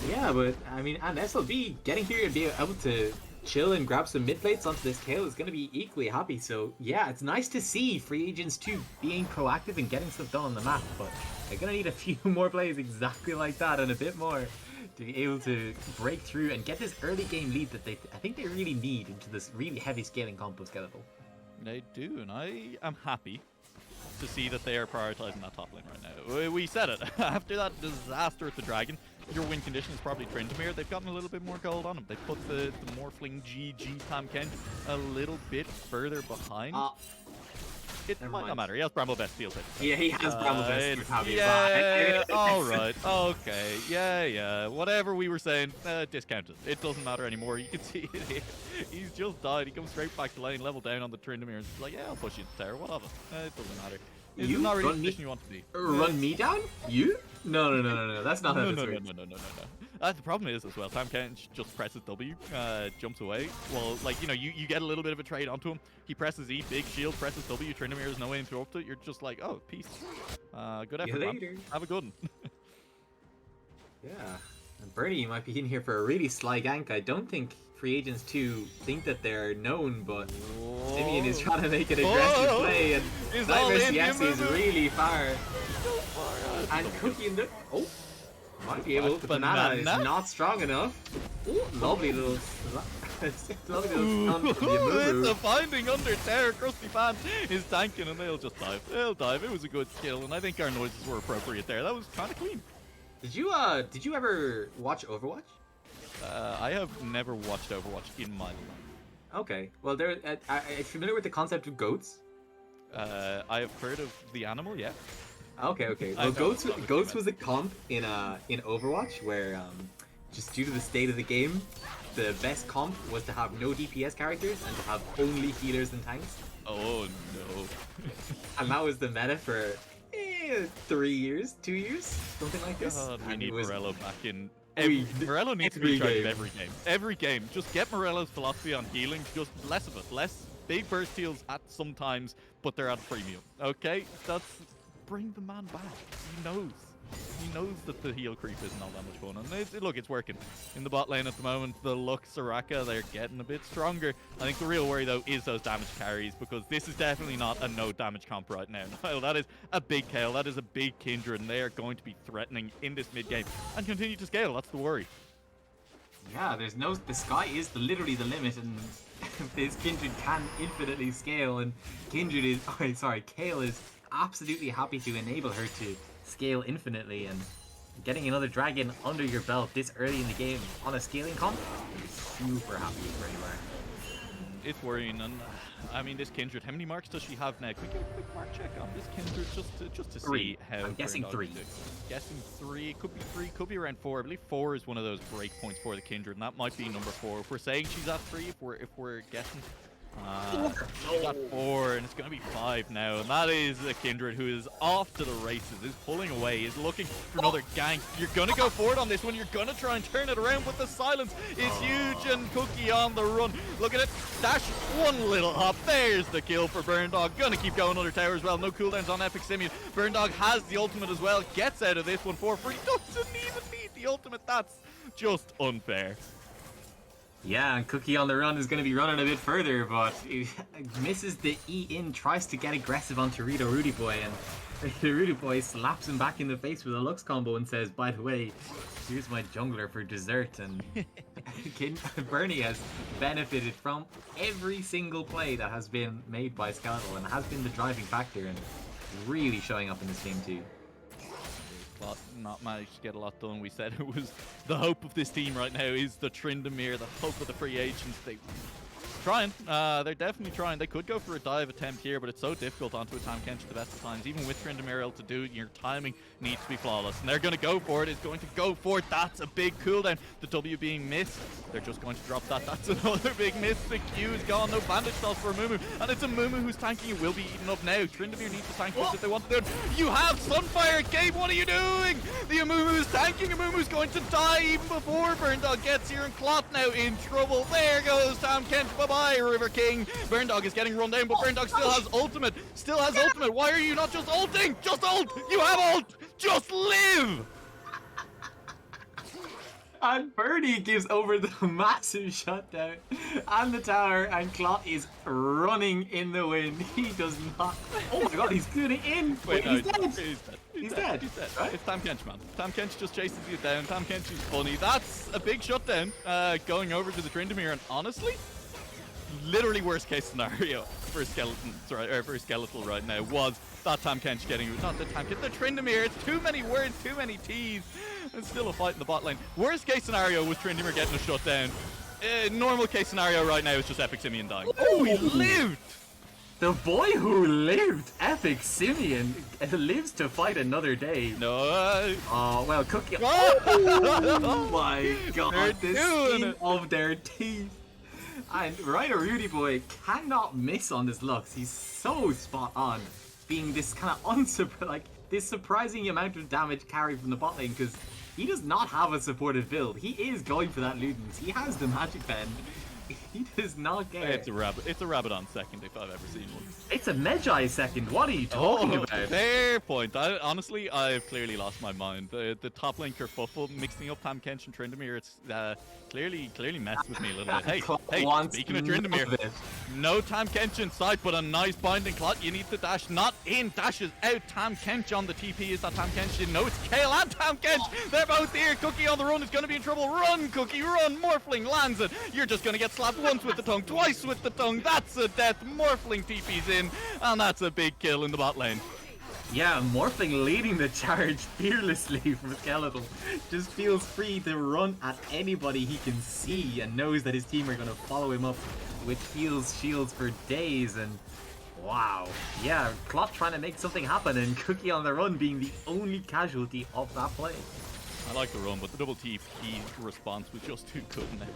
Yeah, but I mean, and SLB getting here and being able to chill and grab some mid plates onto this Kale is going to be equally happy. So yeah, it's nice to see free agents too being proactive and getting stuff done on the map, but they're going to need a few more plays exactly like that and a bit more to be able to break through and get this early game lead that I think they really need into this really heavy scaling comp of Skeletal. They do, and I am happy to see that they are prioritizing that top lane right now. We said it. After that disaster with the Dragon, your win condition is probably Tryndamere. They've gotten a little bit more gold on him. They put the Morphling GG Tahm Kench a little bit further behind. It might not matter. He has Bramble Best field hit. Yeah, he has Bramble Best. Yeah, alright. Okay. Yeah. Whatever we were saying, discounted. It doesn't matter anymore. You can see it here. He's just died. He comes straight back to lane, level down on the Tryndamere, and he's like, yeah, I'll push you into tower. What of it? It doesn't matter. This is not really the position you want to be. Run me down? You? No. That's not how this works. No. The problem is as well, Tahm Kench just presses W, jumps away. Well, like, you know, you get a little bit of a trade onto him. He presses E, big shield, presses W, Tryndamere has no way to interrupt it. You're just like, oh, peace. Good effort, man. Have a good one. Yeah. And Bernie might be in here for a really sly gank. I don't think Free Agents 2 think that they're known, but Simeon is trying to make an aggressive play, and He's all Nightmare in, CS is Mumu. really far. And Cookie in the... Oh! Might be able... The banana is not strong enough. Ooh, lovely little... lovely little stun from the It's Mumu. a finding under Terror. Krusty Fan is tanking and they'll just dive. They'll dive. It was a good kill, and I think our noises were appropriate there. That was kind of clean. Did you ever watch Overwatch? I have never watched Overwatch in my life. Okay. Well, are you familiar with the concept of goats? I have heard of the animal, yeah. Okay. I Well, know goats what goats you was a comp in Overwatch where just due to the state of the game, the best comp was to have no DPS characters and to have only healers and tanks. Oh no. And that was the meta for 3 years, 2 years, something like this. God, we And need it was Morello back in. every- Morello needs to be every in charge of game. every game. Every game. Just get Morello's philosophy on healing. Just less of it. Less big burst heals at some times, but they're at premium. Okay? Bring the man back. He knows. He knows that the heal creep isn't all that much fun. And look, it's working. In the bot lane at the moment, the Lux, Soraka, they're getting a bit stronger. I think the real worry, though, is those damage carries, because this is definitely not a no damage comp right now. No, that is a big Kale. That is a big Kindred, and they are going to be threatening in this mid game and continue to scale. That's the worry. Yeah, the sky is literally the limit, and this Kindred can infinitely scale, and Kale is absolutely happy to enable her to scale infinitely, and getting another dragon under your belt this early in the game on a scaling comp, I'm super happy with where you are. It's worrying, and I mean, this Kindred, how many marks does she have now? Can we get a quick mark check on this Kindred just to Three. see how? I'm guessing Brindog 3. is doing? Guessing 3. It could be 3. Could be around 4. I believe 4 is one of those break points for the Kindred, and that might be number 4. If we're saying she's at 3, if we're guessing. She's at 4, and it's going to be 5 now, and that is a Kindred who is off to the races, is pulling away, is looking for another gank. You're going to go forward on this one, you're going to try and turn it around, but the silence is huge, and Cookie on the run. Look at it, dash, one little hop, there's the kill for Burndog. Going to keep going under tower as well, no cooldowns on Epic Simeon. Burndog has the ultimate as well, gets out of this one for free, doesn't even need the ultimate. That's just unfair. Yeah, and Cookie on the run is going to be running a bit further, but he misses the E-in, tries to get aggressive on Torito Rudy Boy, and Rudy Boy slaps him back in the face with a Lux combo and says, by the way, here's my jungler for dessert. And Bernie has benefited from every single play that has been made by Skeletal and has been the driving factor, and really showing up in this game too. But not managed to get a lot done. We said it was the hope of this team right now is the Tryndamere, the hope of the free agents. Trying. They're definitely trying. They could go for a dive attempt here, but it's so difficult onto a Tam Kench at the best of times. Even with Tryndamere able to do it, your timing needs to be flawless. And they're going to go for it. It's going to go for it. That's a big cooldown. The W being missed. They're just going to drop that. That's another big miss. The Q is gone. No bandage spells for Mumu. And it's a Mumu who's tanking. It will be eaten up now. Tryndamere needs to tank this if they want to do it. You have Sunfire. Gabe, what are you doing? The Amumu is tanking. Amumu's going to die even before Burndog gets here. And Clot now in trouble. There goes Tam Kench. Bye-bye, River King. Burndog is getting run down, but Burndog still has ultimate. Still has ultimate. Why are you not just ulting? Just ult. You have ult. Just live. And Birdie gives over the massive shutdown and the tower, and Clot is running in the wind. He does not. Oh my god, he's doing it in. Wait, he's dead. He's dead. He's dead. Right? It's Tam Kench, man. Tam Kench just chases you down. Tam Kench is funny. That's a big shutdown going over to the Tryndamere, and honestly, literally worst case scenario for Skeletal right now was that Tam Kench getting, not the Tam Kench, the Tryndamere. It's too many words, too many T's. It's still a fight in the bot lane. Worst case scenario was Tryndamere getting a shutdown. Normal case scenario right now is just Epic Simeon dying. Oh, he lived! The boy who lived, Epic Simeon, lives to fight another day. No. Oh, well, Cookie. Oh my god, They're the doing skin it. of their teeth. And Ryder Rudy Boy cannot miss on this Lux. He's so spot on, being this kind of this surprising amount of damage carried from the bot lane, because he does not have a supportive build. He is going for that Ludens. He has the magic pen. He does not care. It's a rabbit. It's a Rabadon second if I've ever seen one. It's a Magi second. What are you talking about? Fair point. Honestly, I've clearly lost my mind. The top lane kerfuffle mixing up Tam Kench and Tryndamere, it's clearly messed with me a little bit. Hey, speaking of Tryndamere, no Tam Kench in sight, but a nice binding clot. You need the dash, not in, dashes out. Tam Kench on the TP. Is that Tam Kench? Didn't know it's Kale and Tam Kench. They're both here. Cookie on the run is going to be in trouble. Run, Cookie, run. Morphling lands it. You're just going to get slapped once with the tongue, twice with the tongue. That's a death. Morphling TP's in, and that's a big kill in the bot lane. Yeah, Morphling leading the charge fearlessly from Skeletal. Just feels free to run at anybody he can see and knows that his team are going to follow him up with heals, shields for days. And wow. Yeah, Clot trying to make something happen and Cookie on the run being the only casualty of that play. I like the run, but the double TP response was just too good now.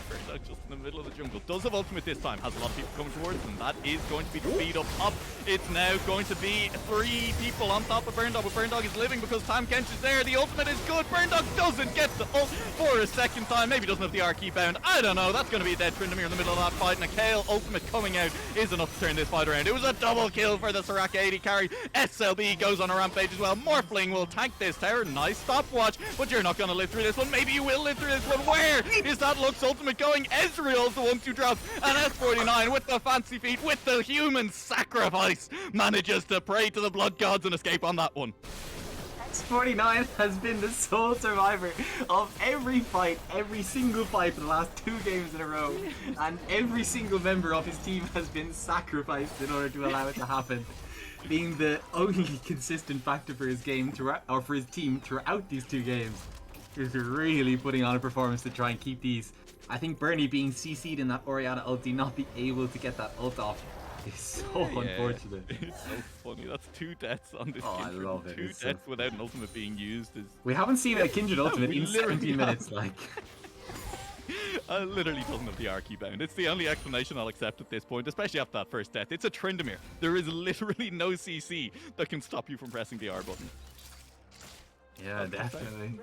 Burndog just in the middle of the jungle. Does have ultimate this time, has a lot of people coming towards him. That is going to be the speed up top. It's now going to be 3 people on top of Burndog, but Burndog is living because Tam Kench is there. The ultimate is good. Burndog doesn't get the ult for a second time. Maybe doesn't have the R key bound. I don't know. That's going to be a dead Tryndamere in the middle of that fight, and a Kale ultimate coming out is enough to turn this fight around. It was a double kill for the Soraka 80 carry. SLB goes on a rampage as well. Morphling will tank this tower. Nice stopwatch. But you're not going to live through this one. Maybe you will live through this one. Where is that Lux ultimate going? Ezreal's the one to drop. And S49 with the fancy feet, with the human sacrifice, manages to pray to the blood gods and escape on that one. S49 has been the sole survivor of every fight, every single fight for the last 2 games in a row. And every single member of his team has been sacrificed in order to allow it to happen. Being the only consistent factor for his game throughout, or for his team throughout these 2 games. He's really putting on a performance to try and keep these. I think Bernie being CC'd in that Orianna ulti, not be able to get that ult off, is so unfortunate. It's so funny. That's 2 deaths on this I Kindred. love it. 2 It's deaths without an ultimate being used is... We haven't seen a Kindred ultimate in 17 minutes, like. Literally doesn't have the R key bound. It's the only explanation I'll accept at this point, especially after that first death. It's a Tryndamere. There is literally no CC that can stop you from pressing the R button. Yeah, definitely.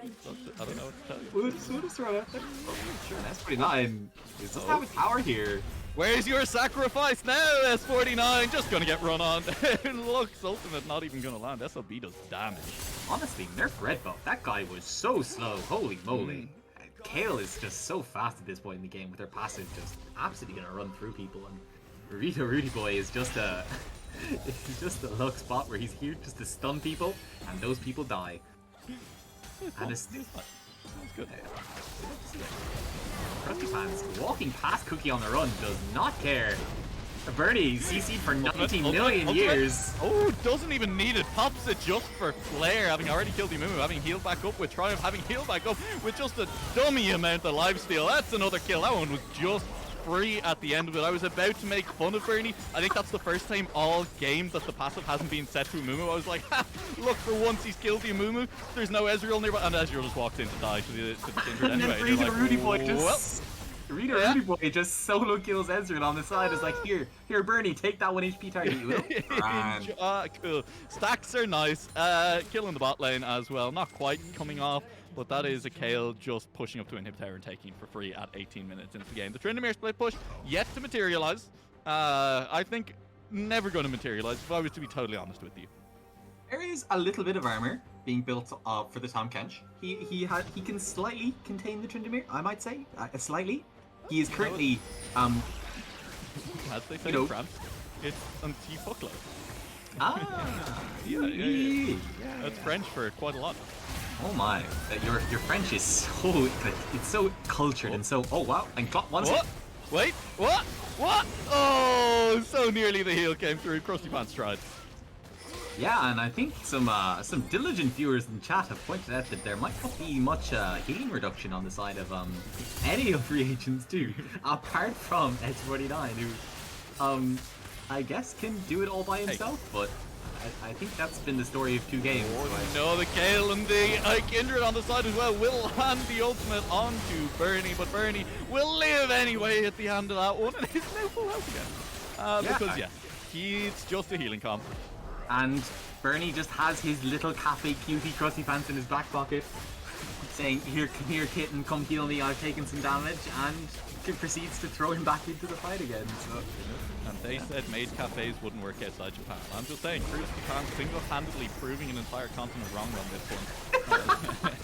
I don't know what to tell you. We'll just throw it out there. Sure, S49 is just have a tower here. Where's your sacrifice now, S49? Just gonna get run on. Lux ultimate not even gonna land. SLB does damage. Honestly, nerf Red Buff. That guy was so slow. Holy moly. Kale is just so fast at this point in the game with her passive, just absolutely gonna run through people. And Rito Rudy Boy is just a it's just a luck spot where he's here just to stun people, and those people die. And it's good. Krusty Pants walking past Cookie on the run does not care. Bernie CC'd for 90 million years. Oh, doesn't even need it. Pops it just for flair, having already killed the Mumu, having healed back up with Triumph, having healed back up with just a dummy amount of lifesteal. That's another kill. That one was just free at the end of it. I was about to make fun of Bernie. I think that's the first time all game that the passive hasn't been set to Mumu. I was like, ha, look, for once he's killed the Mumu. There's no Ezreal nearby, and Ezreal just walks in to die to the Kindred And anyway. then Rito Like, Rudy Boy just... well, Rito Rudy Boy just solo kills Ezreal on the side. It's like, here, Bernie, take that 1 HP target, you will. Cool. Stacks are nice. Killing the bot lane as well. Not quite coming off, but that is a Kale just pushing up to inhib tower and taking for free at 18 minutes into the game. The Tryndamere split push yet to materialize. I think never going to materialize, if I was to be totally honest with you. There is a little bit of armor being built up for the Tam Kench. He can slightly contain the Tryndamere, I might say, slightly. He is currently, as they say in France, it's anti-fuckload. Yeah. That's French for quite a lot. Oh my, your French is so, it's so cultured and so, oh wow, and Clock wants it. Wait, what? Oh, so nearly the heal came through. Krusty Pants tried. Yeah, and I think some diligent viewers in chat have pointed out that there might not be much healing reduction on the side of any of free agents too, apart from S49, who I guess can do it all by himself, but I think that's been the story of 2 games. Oh no, the Kale and the Kindred on the side as well will hand the ultimate onto Bernie, but Bernie will live anyway at the end of that one, and he's now full health again. Because he's just a healing comp. And Bernie just has his little cafe cutie Krusty Pants in his back pocket. saying, "Here, come here, kitten, come heal me. I've taken some damage," and proceeds to throw him back into the fight again. So. And they said maid cafes wouldn't work outside Japan. I'm just saying, Cruise Japan single-handedly proving an entire continent wrong on this one.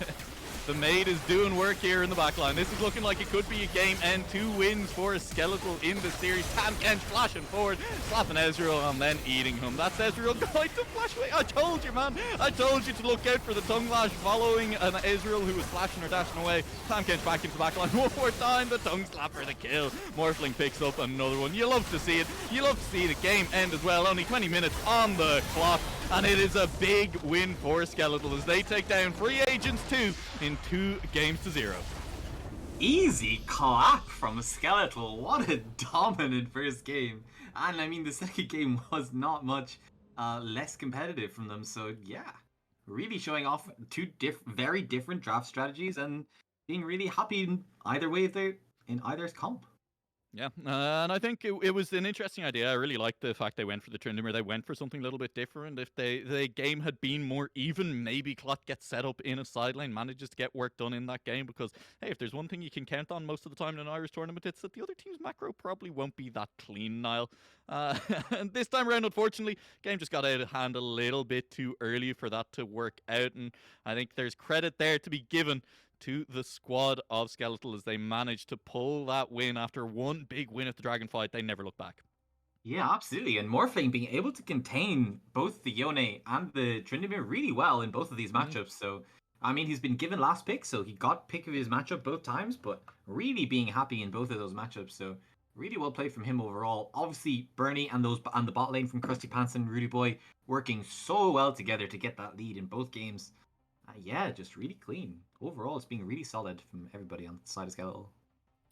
The maid is doing work here in the backline. This is looking like it could be a game end. 2 wins for Skeletal in the series. Tam Kench flashing forward, slapping Ezreal, and then eating him. That's Ezreal going to flash away. I told you, man. I told you to look out for the tongue lash following an Ezreal who was flashing or dashing away. Tam Kench back into the backline one more time. The tongue slap for the kill. Morphling picks up another one. You love to see it. You love to see the game end as well. Only 20 minutes on the clock. And it is a big win for Skeletal as they take down Free Agents 2 in 2-0. Easy clap from Skeletal. What a dominant first game. And I mean, the second game was not much less competitive from them. So yeah, really showing off 2 very different draft strategies and being really happy in either way in either's comp. Yeah, and I think it was an interesting idea. I really liked the fact they went for the Tryndamere. They went for something a little bit different. If the game had been more even, maybe Clot gets set up in a side lane, manages to get work done in that game. Because, hey, if there's one thing you can count on most of the time in an Irish tournament, it's that the other team's macro probably won't be that clean, Niall. And this time around, unfortunately, game just got out of hand a little bit too early for that to work out. And I think there's credit there to be given to the squad of Skeletal as they managed to pull that win after one big win at the Dragon fight. They never looked back. Yeah, absolutely. And Morphling being able to contain both the Yone and the Tryndamere really well in both of these matchups. So, I mean, he's been given last pick, so he got pick of his matchup both times, but really being happy in both of those matchups. So, really well played from him overall. Obviously, Bernie and the bot lane from Krusty Pants and Rudy Boy working so well together to get that lead in both games. Yeah, just really clean. Overall, it's being really solid from everybody on the side of Skeletal.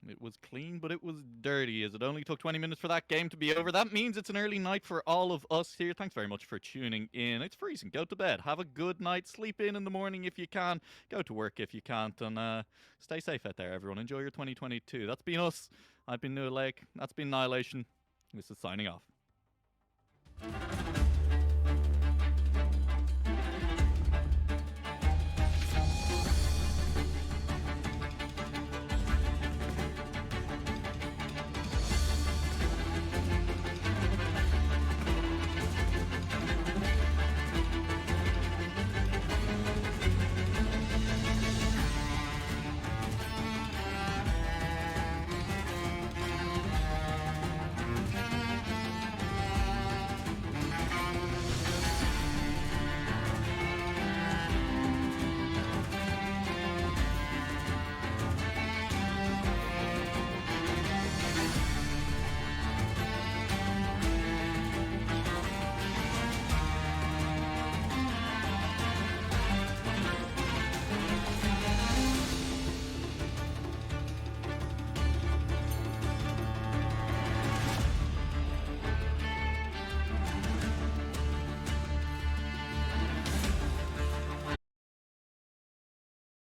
It was clean, but it was dirty, as it only took 20 minutes for that game to be over. That means it's an early night for all of us here. Thanks very much for tuning in. It's freezing. Go to bed. Have a good night. Sleep in the morning if you can. Go to work if you can't. And stay safe out there, everyone. Enjoy your 2022. That's been us. I've been Noah Lake. That's been Annihilation. This is signing off.